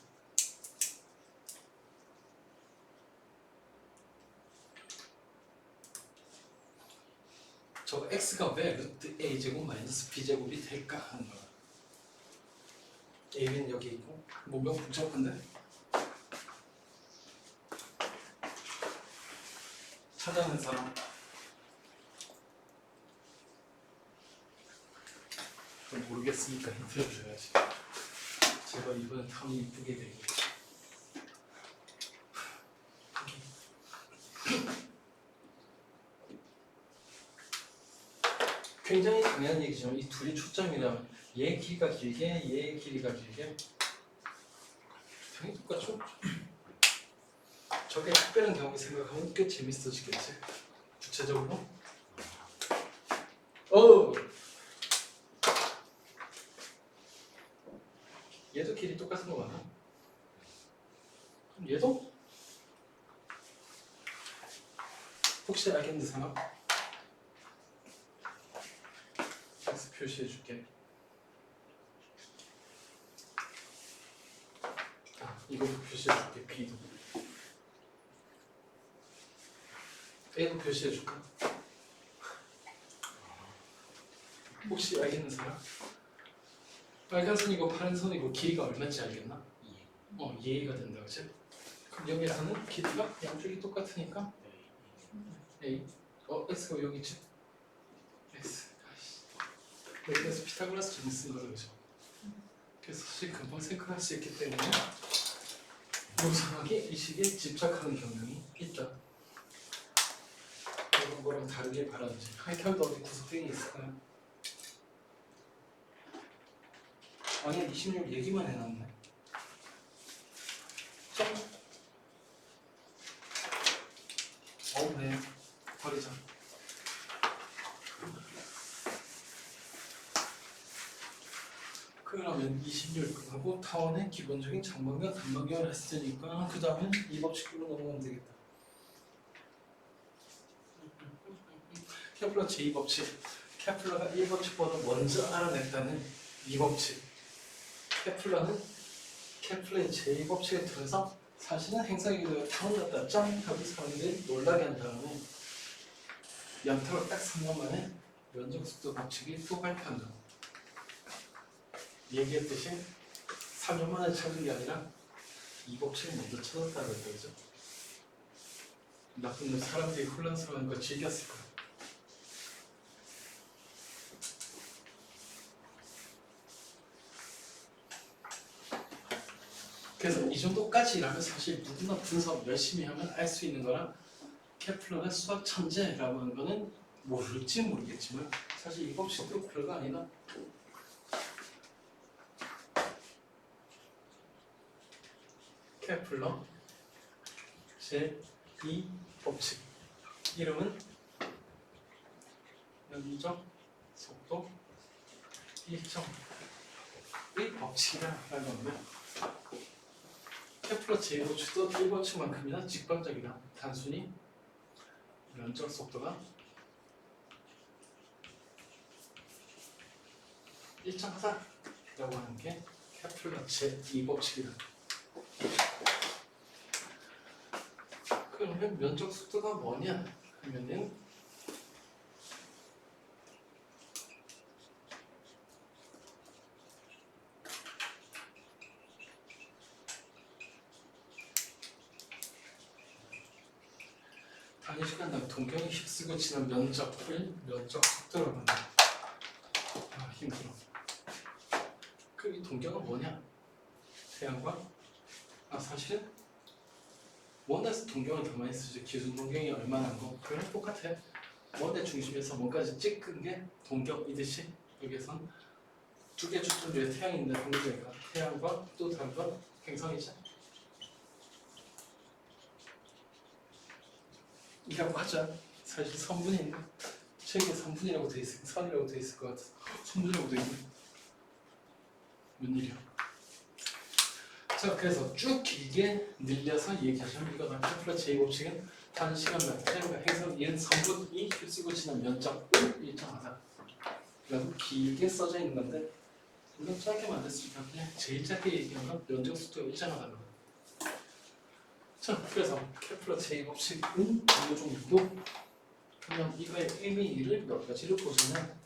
저 x가 왜 루트 a제곱 마이너스 b제곱이 될까 하는 거야. a는 여기 있고 뭔가 복잡한데? 찾아낸 사람 그럼 모르겠으니까 힌트를 줘야지. 제발 이번엔 탐이 이쁘게 되게. 굉장히 당연한 얘기지만 이 둘이 초점이라면 얘 길이가 길게 얘 길이가 길게 당연히 똑같죠? 저게 특별한 경우 생각하면 꽤 재밌어지겠지. 구체적으로 얘도 길이 똑같은 거 맞나? 그럼 얘도? 혹시 알겠는 사람? X 표시해 줄게. 이것도 표시해 줄게. B도. A도 표시해 줄까? 혹시 알겠는 사람? 빨간 선이고 파란 선이고 길이가 얼마인지 알겠나? 이해가 된다, 그치? 그럼 여기서는 길이가 양쪽이 똑같으니까 A. X가 여기 있지? X. 그래서 피타고라스 좀 쓴 거죠, 그죠? 그래서 사실 금방 생각할 수 있기 때문에 무상하게 이 식에 집착하는 경향이 있다. 이런 거랑 다르게 바라는지. 하이타우도 어디 구석탱이 있을까요? 아니 26 얘기만 해놨네. 네. 버리자. 그러면 26하고 타원의 기본적인 장방과 단방경을 했으니까 그 다음에 이 법칙으로 넘어가면 되겠다. 케플러 제2법칙. 케플러가 1법칙보다 먼저 알아냈다는 이 법칙. 케플러는 케플러의 제2법칙을 통해서 사실은 행성의 궤도가 타올랐다 짠 하고 사람들이 놀라게 한 다음에 연탁을 딱 3년 만에 면적속도 법칙이 또 발표한다. 얘기했듯이 3년 만에 찾은 게 아니라 이 법칙을 먼저 찾았다고 했다. 그죠? 나쁜 놈 사람들이 혼란스러운 거 즐겼을 거야. 그래서 이 정도까지라면 사실 누구나 분석 열심히 하면 알 수 있는 거라 케플러가 수학 천재라고 하는 거는 모를지 모르겠지만 사실 이 법칙도 별거 아니다. 케플러 제2 법칙 이름은 면적 속도 일정의 법칙이라는 건데 케플러 제2법칙도 1법칙만큼이나 직방적이다. 단순히 면적 속도가 일정하다라고 하는 게 케플러 제2법칙이다. 그러면 면적 속도가 뭐냐 하면은 단위시간당 동경이 휩쓰고 지난 면적을 면적 속도라고 한다. 아 힘들어. 그럼 이 동경은 뭐냐? 태양광? 사실은 원에서 동경을 더 많이 쓰죠. 기준 동경이 얼마나 한 거? 그랑 똑같아. 원의 중심에서 뭔가를 찍은 게 동경이듯이 여기선 두 개 주점주에 태양이 있는데 동경이니까 태양과 또 다른 건 행성이죠. 이라고 하자. 사실 선분이 있네. 책에 선분이라고 돼 있을 선이라고 돼 있을 것 같아. 선분이라고 돼 있네. 웬일이야? 자, 그래서 쭉 길게 늘려서 얘기하자면 이거는 케플러 제2법칙은 단시간당 태양과 행성 이런 성분이 휩쓰고 지난 면적을 일정하다. 그래서 길게 써져 있는 건데 물론 짧게 만들었으니까 그냥 제일 짧게 얘기한 건 면적 속도가 일정하다는 거예요. 자, 그래서 케플러 제2법칙은 이 정도. 그러면 이거의 의미를 몇 가지를 보자면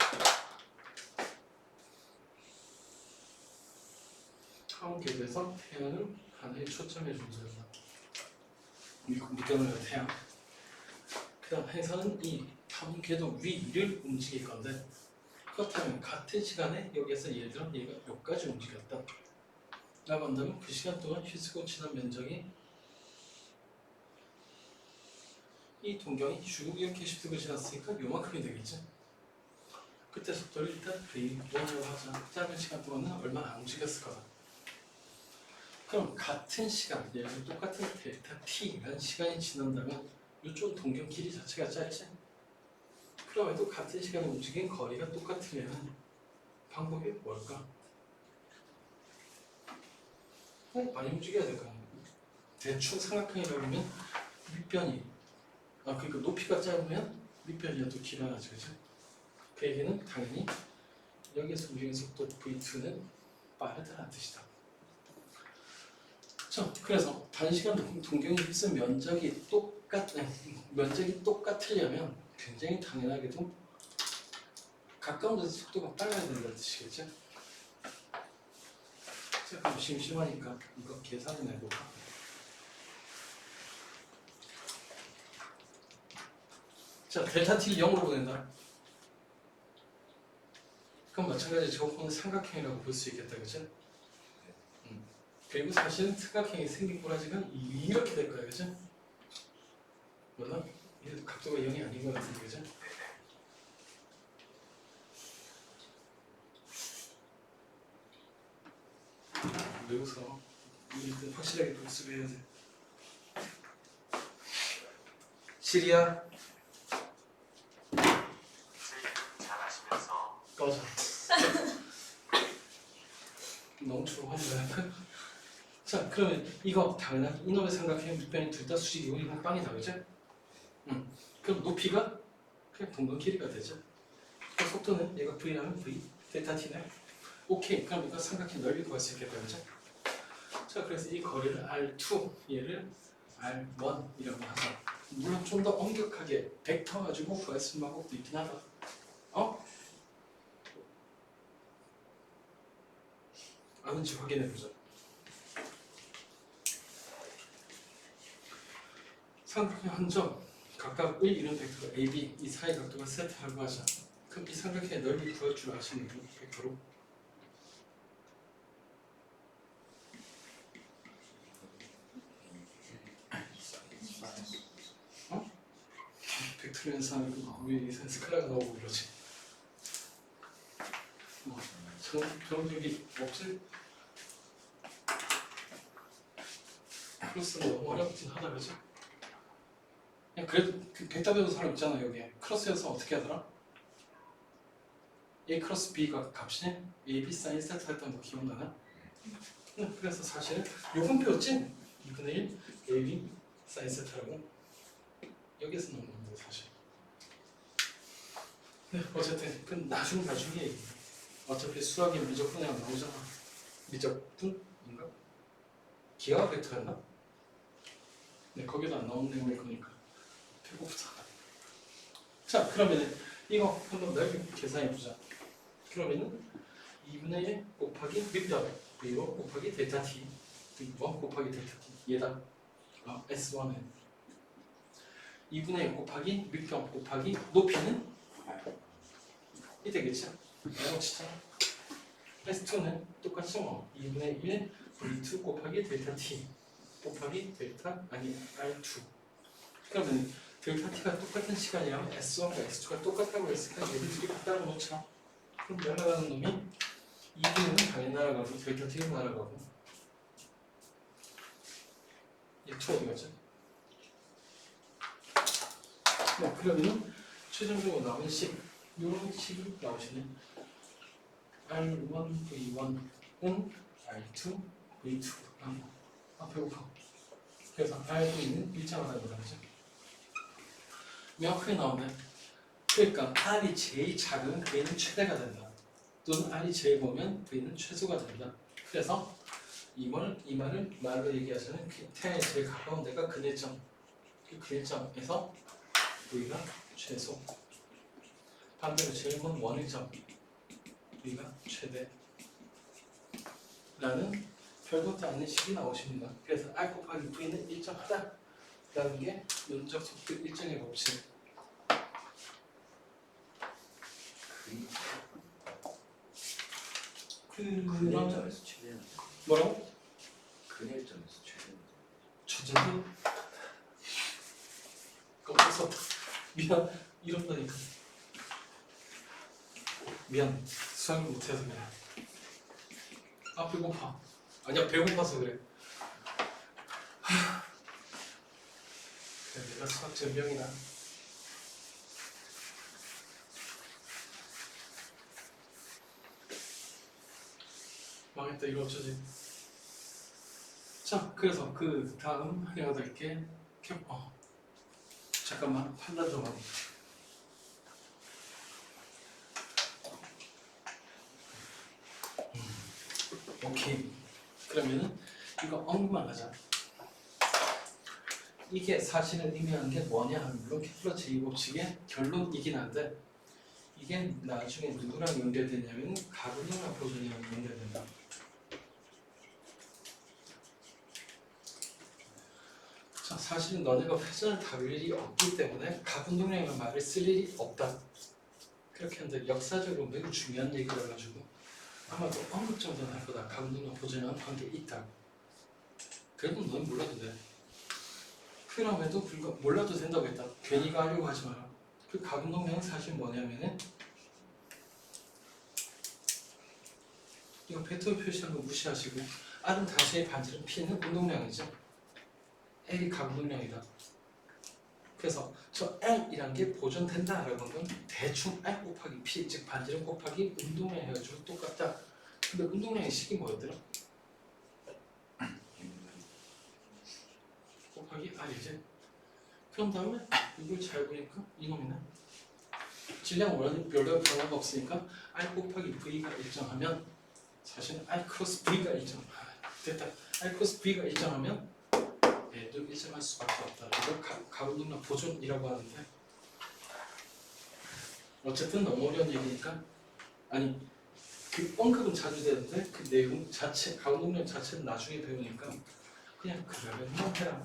타원 궤도에서 태양은 하나의 초점의 존재다. 밑변을 태양. 그다음 행성은 이 타원 궤도 위를 움직일 건데 그렇다면 같은 시간에 여기에서 예를 들어 얘가 여기까지 움직였다. 라고 한다면 그 시간 동안 휘스고 지난 면적이 이 동경이 쭉 이렇게 휘스고 지났으니까 요만큼이 되겠지. 그때 속도를 일단 V1으로 하자. 짧은 시간 동안은 얼마 안 움직였을 거다. 그럼 같은 시간, 예를 들어 똑같은 델타 t라는 시간이 지난다면 이쪽 동경 길이 자체가 짧지? 그럼에도 같은 시간에 움직인 거리가 똑같으면 방법이 뭘까? 많이 움직여야 될 거 아니야. 대충 삼각형이라고 하면 밑변이 그러니까 높이가 짧으면 밑변이라도 길어야지, 그죠? 그 얘기는 당연히 여기에서 움직이는 속도 V2는 빠르다는 뜻이다. 자, 그래서 단시간 동경이 휩쓴 면적이 똑같으려면 굉장히 당연하게도 가까운 데서 속도가 빨라야 된다는 뜻이겠죠? 자, 그럼 심심하니까 이거 계산을 해볼까? 자, 델타 t를 0으로 보낸다. 그럼 마찬가지로 저거는 삼각형이라고 볼 수 있겠다, 그죠? 그리고 사실은 삼각형이 생긴 꼬라지는 이렇게 될 거야, 그죠? 몰라? 각도가 0이 아닌 것 같은데, 그죠? 왜 웃어? 일단 확실하게 복습해야 돼. 시리아 잘하시면서 꺼져. 너무 좋아한다. 자, 그러면 이거 당연한 이놈의 삼각형 밑변이 둘 다 수직이고 이건 빵이다, 그죠? 그럼 높이가 그냥 동근 길이가 되죠. 그 속도는 얘가 V라면 V, 델타 T네. 오케이. 그럼 이거 삼각형 넓이 구할 수 있겠다. 그죠? 자, 그래서 이 거리를 R2, 얘를 R1이라고 하자. 물론 좀 더 엄격하게 벡터 가지고 구할 수 있는 방법도 있긴 하다. 어? 아는지 확인해보자. 삼각형 한 점, 각각의 이런 벡터가 A, B, 이 사이 각도가 세타라고 하자. 그럼 이 삼각형의 넓이 구할 줄 아시는 분? 벡터로? 어? 벡터 연산을 왜 센스클라가 나오고 이러지? 정적이 없을? 크로스는 너무 어렵긴 하다, 그죠? 야, 그래도 그 벡터 배운 사람 있잖아. 여기에 크로스 연산 어떻게 하더라? A 크로스 B가 값이 A, B 사인 세타 했던 거 기억나나? 응, 그래서 사실 요건 배웠지? 2분의 1 A, B 사인 세타라고 여기에서 나오는 건데 사실. 네, 어쨌든 그 나중에 어차피 수학에 미적분이 안 나오잖아. 미적분인가? 기하 벡터였나? 네, 거기도 안 나오는 내용일 거니까 배고프다. 자, 그러면은 이거 한번 넓이 계산해 보자. 그러면은 2분의 1 곱하기 밑변 V로 곱하기 델타 T V1 곱하기 델타 T 얘다. S1은 2분의 1 곱하기 밑변 곱하기 높이는 이 되겠지? 이거 치잖아. S2는 똑같이 뭐 2분의 1 V2 곱하기 델타 T 곱하기 델타 아니 R2. 그러면 델타 T가 똑같은 시간이라면 S1과 S2가 똑같다고 했으니까 얘들끼리 갖다 놓자. 그럼 날아가는 놈이 2분은 당연히 날아가고 델타 T는 날아가고 얘 2 어디 갔지? 네, 그러면 최종적으로 나오는 식 이런 식이 나오시네. R1 V1은 R2 V2 배고파. 그래서 R2는 일정하다는 거죠. 명확하게 나오네. 그러니까 R이 제일 작은 V는 최대가 된다. 또는 R이 제일 보면 V는 최소가 된다. 그래서 이 말을 말로 얘기하자면 태양에 제일 가까운 데가 근일점. 그 근일점에서 V가 최소. 반대로 제일 먼 원일점 V가 최대. 라는 별것도 아닌 식이 나오십니다. 그래서 R 곱하기 V는 일정하다. 라는 게 면적 속도 일정의 법칙. 근일점에서 최대는 뭐라고? 근일점에서 최대는 최대는? 깜빡했어. 미안. 이런다니까. 미안. 수학을 못해서 그래. 배고파. 아니야, 배고파서 그래. 그래, 내가 수학 전병이다. 망했다. 이거 어쩌지? 자, 그래서 그 다음 해야 될 게 잠깐만. 판단 좀 하고. 오케이. 그러면은 이거 언급만 하자. 이게 사실은 의미하는 게 뭐냐 하면 물론 케플러 제2법칙의 결론이긴 한데 이게 나중에 누구랑 연결되냐면 가분형합 보존이랑 연결된다. 자, 사실은 너네가 회전을 다룰 일이 없기 때문에 가분동량이라는 말을 쓸 일이 없다. 그렇게 하는데 역사적으로 매우 중요한 얘기를 가지고 아마도 언급 정도는 할 거다. 가분동량 보존이랑 관계 있다. 그래도 넌 몰라도 돼. 그럼에도 불구하고 몰라도 된다고 했다. 괜히 가려고 하지 마라. 그 가분동량은 사실 뭐냐면은 이거 벡터 표시한 거 무시하시고 R은 다수의 반지름 P는 운동량이죠. L이 가분동량이다. 그래서 저 L이란 게 보존된다라고 하는 건 대충 R 곱하기 P 즉 반지름 곱하기 운동량 해가지고 똑같다. 근데 운동량의 식이 뭐였더라? 곱하기 R이지. 그런 다음에 이걸 잘 보니까 이놈이네. 질량 원리 별로 변화가 없으니까 R 곱하기 V가 일정하면 사실은 R 크로스 V가 됐다. R 크로스 V가 일정하면 얘도 일정할 수밖에 없다. 이걸 가로등락 보존이라고 하는데 어쨌든 너무 어려운 얘기니까 아니 그 언급은 자주 되는데 그 내용 자체 가로등락 자체는 나중에 배우니까 그냥 그러면 해라.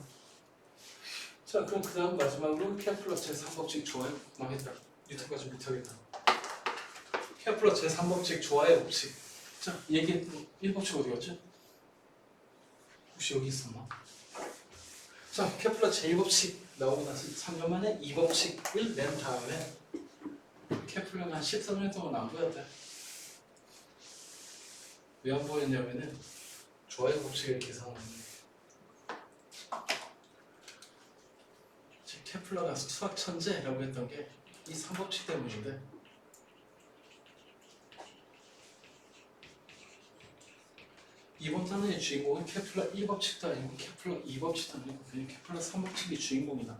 자 그럼 그 다음 마지막으로 케플러 제3법칙 좋아요? 망했다. 뉴턴까지 못하겠다. 케플러 제3법칙 좋아요 법칙. 자 얘기 1법칙 어디 갔지? 혹시 여기 있었나? 자 케플러 제1법칙 나오고 나서 3년 만에 2법칙을 낸 다음에 케플러가 한 13년 동안 안 보였대. 왜 안 보였냐면은 좋아요 법칙을 계산하는 거예요. 케플러가 수학 천재라고 했던 게 이 3법칙 때문인데 이번 단원의 주인공은 케플러 1법칙도 아니고 케플러 2법칙도 아니고 그냥 케플러 3법칙이 주인공이다.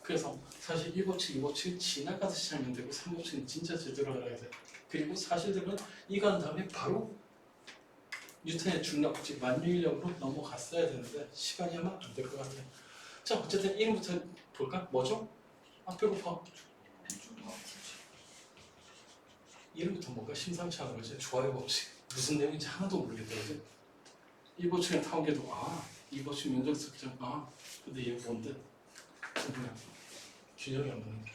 그래서 사실 1법칙, 2법칙은 지나가듯이 하면 되고 3법칙은 진짜 제대로 알아야 돼. 그리고 사실들은 이거 한 다음에 바로 뉴턴의 중력법칙 만유인력으로 넘어갔어야 되는데 시간이 아마 안 될 것 같아요. 자 어쨌든 이름부터 볼까? 뭐죠? 아 배고파. 이름부터 뭔가 심상치 않은 거지. 좋아요 법칙 무슨 내용인지 하나도 모르겠다. 그지? 1법칙은 타오게도 이 법칙 면적 특정 근데 얘 뭔데? 그냥 균형이 안 맞는 게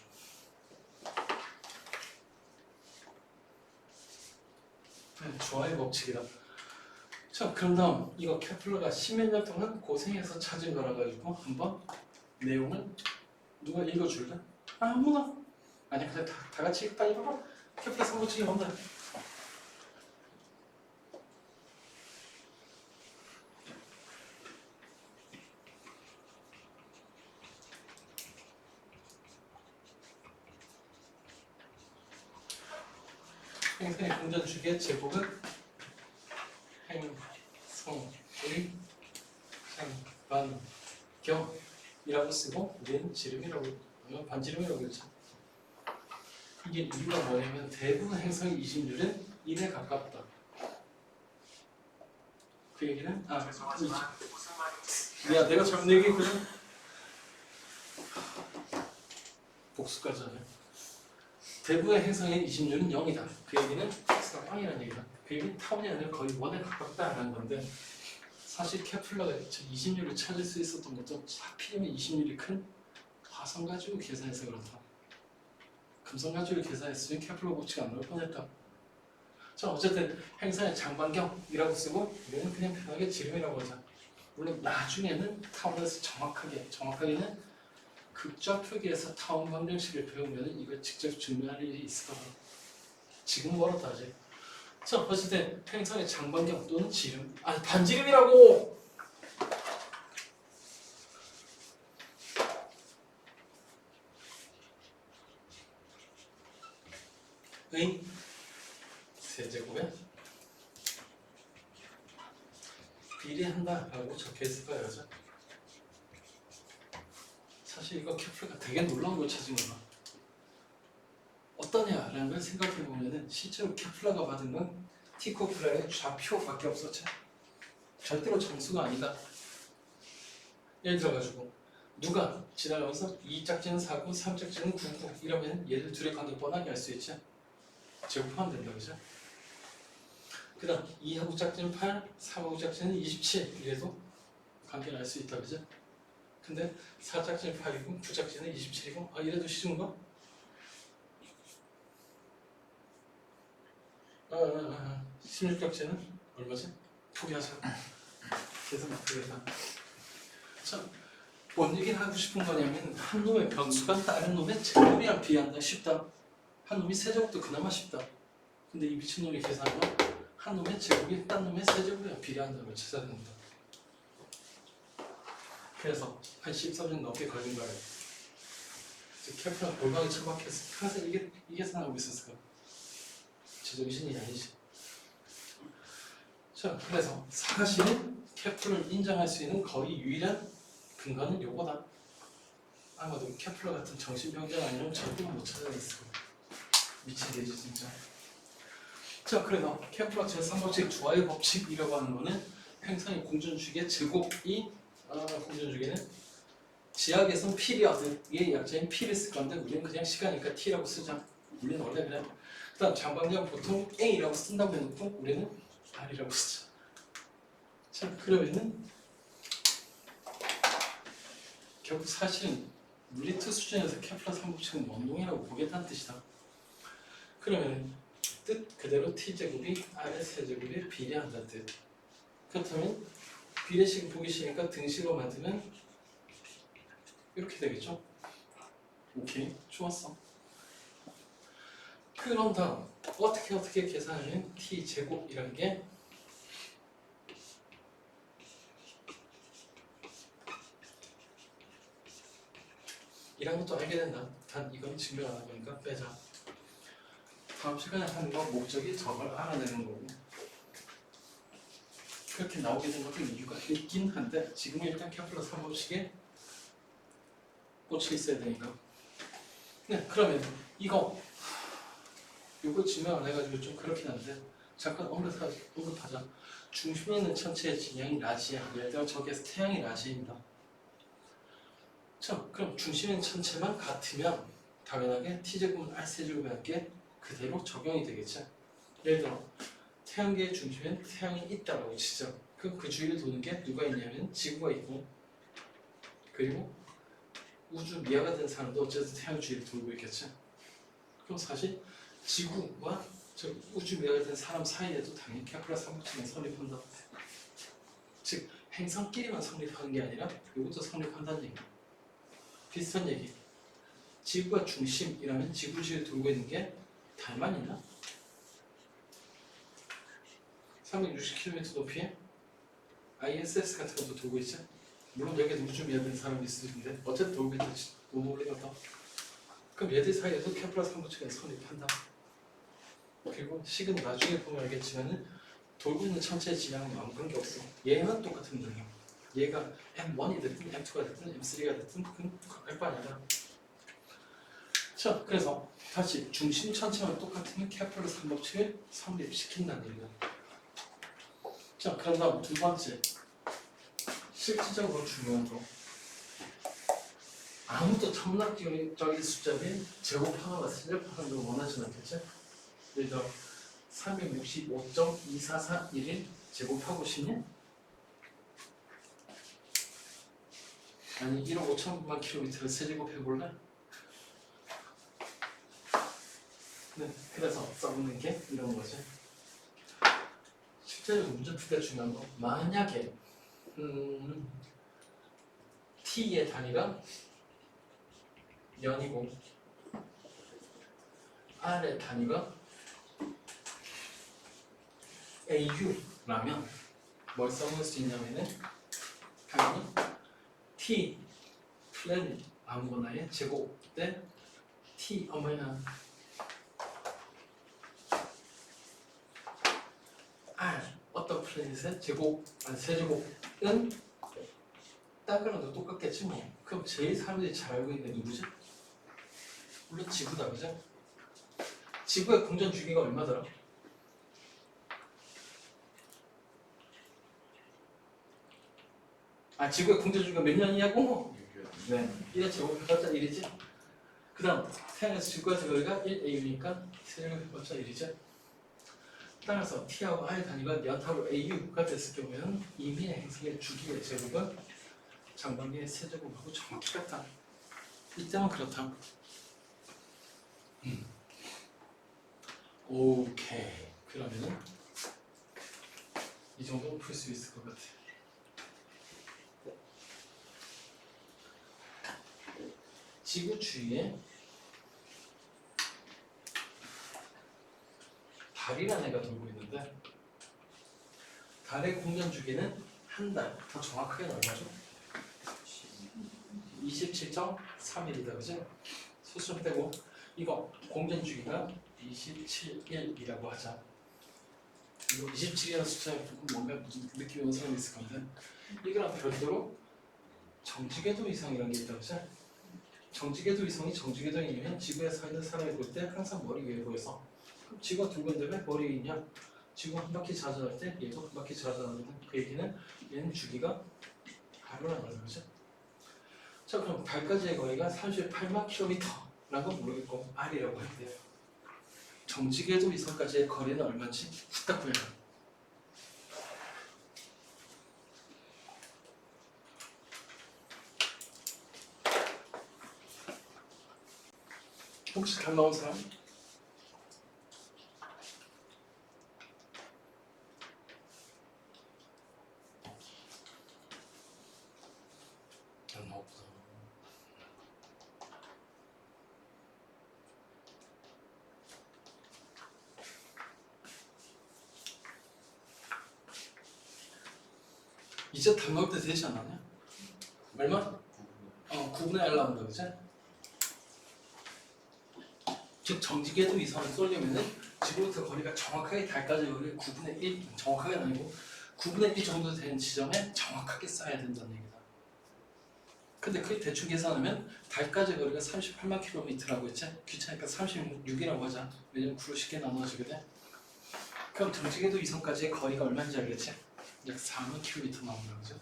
좋아요 법칙이다. 자 그럼 다음 이거 케플러가 십몇 년 동안 고생해서 찾은 거라 가지고 한번 내용을 누가 읽어줄래? 아무나 아니 그냥 다 같이 읽다 읽어봐. 케플러 3법칙이 뭔데? 행성의 공전축의 제곱은 행성의 반경이라고 쓰고 우리는 지름이라고 반지름이라고 그랬죠. 이게 이유가 뭐냐면 대부분 행성의 이심률은 1에 가깝다. 그 얘기는 내가 잘못 얘기했거든. 복수까지 하네. 대부분의 행성의 이심률은 0이다. 그 얘기는 x가 빵이라는 얘기다. 그 얘기는 타운이 아니라 거의 1에 가깝다라는 건데 사실 케플러가 이심률을 찾을 수 있었던 것도 하필이면 이심률이 큰 화성 가지고 계산해서 그렇다. 금성 가지고 계산했으면 케플러 법칙 안 나올 뻔했다. 자 어쨌든 행성의 장반경이라고 쓰고 얘는 그냥 편하게 지름이라고 하자. 물론 나중에는 타운에서 정확하게는 극좌 표기에서 타운 방정식을 배우면 이걸 직접 증명할 일이 있을 거다. 지금 멀었다 아직. 자 어쨌든 행성의 장반경 또는 지름 반지름이라고! 의 세제곱에 비례한다라고 적혀있을 거예요. 그죠? 사실 이거 케플러가 되게 놀라운 걸 찾은 거야. 어떠냐라는 걸 생각해 보면은 실제로 케플러가 받은 건 티코프라의 좌표밖에 없었죠. 절대로 정수가 아니다. 예를 들어가지고 누가 지나가면서 2짝지는 4고 3짝지는 9고 이러면 얘들 둘의 관계 뻔하게 알 수 있죠. 제곱 포함된다 그죠? 그 다음 2하고 짝지는 8, 3하고 짝지는 27 이래도 관계를 알 수 있다 그죠? 근데 4짝지는 8이고 9짝지는 27이고 이래도 쉬운가? 16짝지는 얼마지? 포기하자. 계산 못하겠다. 자, 뭔 얘기를 하고 싶은 거냐면 한 놈의 변수가 다른 놈의 제곱이랑 비례한다 쉽다. 한 놈이 세제곱도 그나마 쉽다. 근데 이 미친놈이 계산하면 한 놈의 제곱이 딴 놈의 세제곱이랑 비례한다는 걸 찾아야 된다. 그래서 한 13년 넘게 걸린 거예요. 케플러가 골방에 처박혀서 항상 이게 계산하고 있었어요. 제정신이 아니지. 자, 그래서 사실은 케플러를 인정할 수 있는 거의 유일한 근거는 요거다. 아마도 케플러 같은 정신병자 아니면 절대 못 찾아냈을 거야. 미치겠지 진짜. 자, 그래서 케플러 제3법칙 주화의 법칙이라고 하는 거는 행성의 공전주기의 제곱이 공전주기는 지하계선 피리어드의 약자인 P를 쓸 건데 우리는 그냥 시간이니까 T라고 쓰자. 우리는 원래 그냥 그다음 장방량 보통 A라고 쓴다고 해놓고 우리는 R이라고 쓰자. 자, 그러면은 결국 사실은 물리2 수준에서 케플러 3법칙은 원동이라고 보겠다는 뜻이다. 그러면 뜻 그대로 T제곱이 R의 세제곱에 비례한다는 뜻. 그렇다면 비례식 보기 싫으니까 등식으로 만들면 이렇게 되겠죠? 오케이, 좋았어. 그럼 다음 어떻게 계산하면 T제곱이라는 게 이런 것도 알게 된다. 단 이건 증명 안 하니까 빼자. 다음 시간에 하는 건 목적이 저걸 알아내는 거고 그렇게 나오게 된 것도 이유가 있긴 한데 지금은 일단 케플러 3법칙에 꽂혀 있어야 되니까. 네, 그러면 이거 증명 안 해가지고 좀 그렇긴 한데 잠깐 언급하자. 중심에 있는 천체의 진영이 라지야. 예를 들어 저기에서 태양이 라지입니다. 자, 그럼 중심에 있는 천체만 같으면 당연하게 T제곱은 R세제곱에 함께 그대로 적용이 되겠죠. 예를 들어 태양계의 중심엔 태양이 있다고 치죠. 그럼 그 주위를 도는 게 누가 있냐면 지구가 있고 그리고 우주 미아가 된 사람도 어쨌든 태양 주위를 돌고 있겠죠. 그럼 사실 지구와 저 우주 미아가 된 사람 사이에도 당연히 케플러 3법칙은 성립한다. 즉 행성끼리만 성립하는 게 아니라 이것도 성립한다는 얘기. 비슷한 얘기. 지구가 중심이라면 지구 주위를 돌고 있는 게 달만 있나? 360km 높이에 ISS 같은 것도 돌고 있죠. 물론 여기에 우주 미아된 사람이 있을 텐데 어쨌든 돌고 있듯이 못 올리겠다. 그럼 얘들 사이에도 케플러 3법칙은 성립한다. 그리고 식은 나중에 보면 알겠지만은 돌고 있는 천체의 질량은 아무 관계 없어. 얘만 똑같은 거예요. 얘가 M1이 됐든 M2가 됐든 M3가 됐든 그건 알바 아니라. 자, 그래서 다시 중심 천체만 똑같으면 케플러 3법칙을 성립시킨다는 얘기야. 자, 그럼 다음 두 번째 실질적으로 중요한 거. 아무도 천문학적인 숫자를 제곱하거나 세제곱하는 걸 원하지는 않겠지? 예를 들어 365.2441을 제곱하고 싶니? 아니 1억 5천만 킬로미터를 세제곱해볼래? 네, 그래서 써보는 게 이런 거지. 실제로 문제 풀 때 중요한 거. 만약에 t의 단위가 년이고 r의 단위가 AU라면 뭘 써볼 수 있냐면은 당연히 T 플랜 아무거나의 제곱 대 T R 어떤 플래닛의 제곱 세제곱은 딴 거랑도 똑같겠지 뭐. 그럼 제일 사람들이 잘 알고 있는 게 누구지? 물론 지구다, 그죠? 지구의 공전 주기가 얼마더라? 지구의 공전 주기가 몇 년이냐고? 네, 1의 제곱해봤자 1이지. 그 다음 태양에서 지구까지 거리가 1AU니까 세제곱해봤자 1이지. 따라서 T하고 R의 단위가 년하고 AU가 됐을 경우에는 이미 행성의 주기의 제곱은 장방계의 세제곱하고 정확히 같다. 이때만 그렇다. 오케이. 그러면은 이 정도는 풀 수 있을 것 같아. 지구 주위에 달이라는 애가 돌고 있는데 달의 공전 주기는 한 달, 더 정확하게 얼마죠? 27.3일이다, 그죠? 수술 빼고 이거 공전 주기가 27일이라고 하자. 이거 27이라는 숫자에 조금 뭔가 느낌이 오는 사람이 있을 건데 이거랑 별도로 정지궤도 이상이라는 게 있다, 그죠? 정지궤도 이성이 정지궤도이면 지구에 서 있는 사람이 볼 때 항상 머리 위에 보여서 그럼 지구가 둥근데 왜 머리 위에 있냐? 지구 한 바퀴 자전할 때 얘도 한 바퀴 자전하거든. 그 얘기는 얘는 주기가 R라는 거죠. 자 그럼 달까지의 거리가 38만 km라는 건 모르겠고 R이라고 해야 돼요. 정지궤도 이성까지의 거리는 얼마인지 후딱 구해라. 혹시 잘 나온 사람? 안 나왔구나. 이제 답 나올 때 되지 않았냐? 얼마? 9분의 R 나온다 그치? 즉 정지궤도 이성을 쏠려면은 지구부터 거리가 정확하게 달까지 거리 9분의 1 정확하게 아니고 9분의 1 정도 되는 지점에 정확하게 쏴야 된다는 얘기다. 근데 그게 대충 계산하면 달까지 거리가 38만 km라고 했지? 귀찮으니까 36이라고 하자. 왜냐면 9로 쉽게 나눠지게 돼. 그럼 정지궤도 이성까지의 거리가 얼마인지 알겠지? 약 4만 km 나온다 그죠?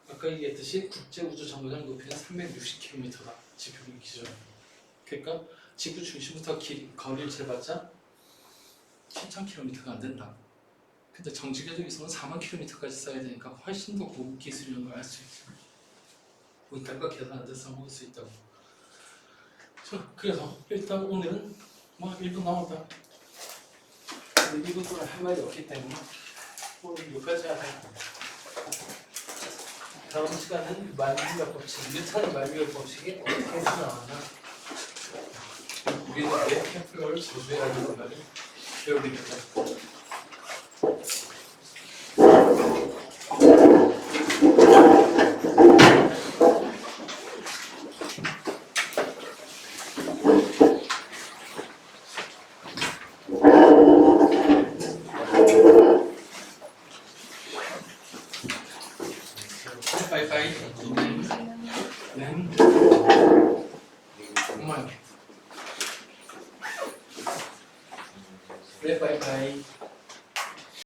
아까 얘기했듯이 국제우주정거장 높이는 360km다. 지표를 기준으로. 그러니까 지구 중심부터 거리를 재봤자 10,000km가 안 된다. 근데 정지궤도 이성은 4만 km까지 써야 되니까 훨씬 더 고급 기술이라는 걸 알 수 있어. 우리 달과 계산 안 돼서 먹을 수 있다고. 자, 그래서 일단 오늘은 뭐 1분 남았다. 근데 1분 동안 할 말이 없기 때문에 오늘 여기까지 하자. 다음 시간은 말미역 법칙, 뉴턴의 말미역 법칙이 어떻게 나왔나? 우리는 왜 캠프를 조주해야 되는가를 배우겠다. 바이바이. 네. 정말. 그래 바이바이.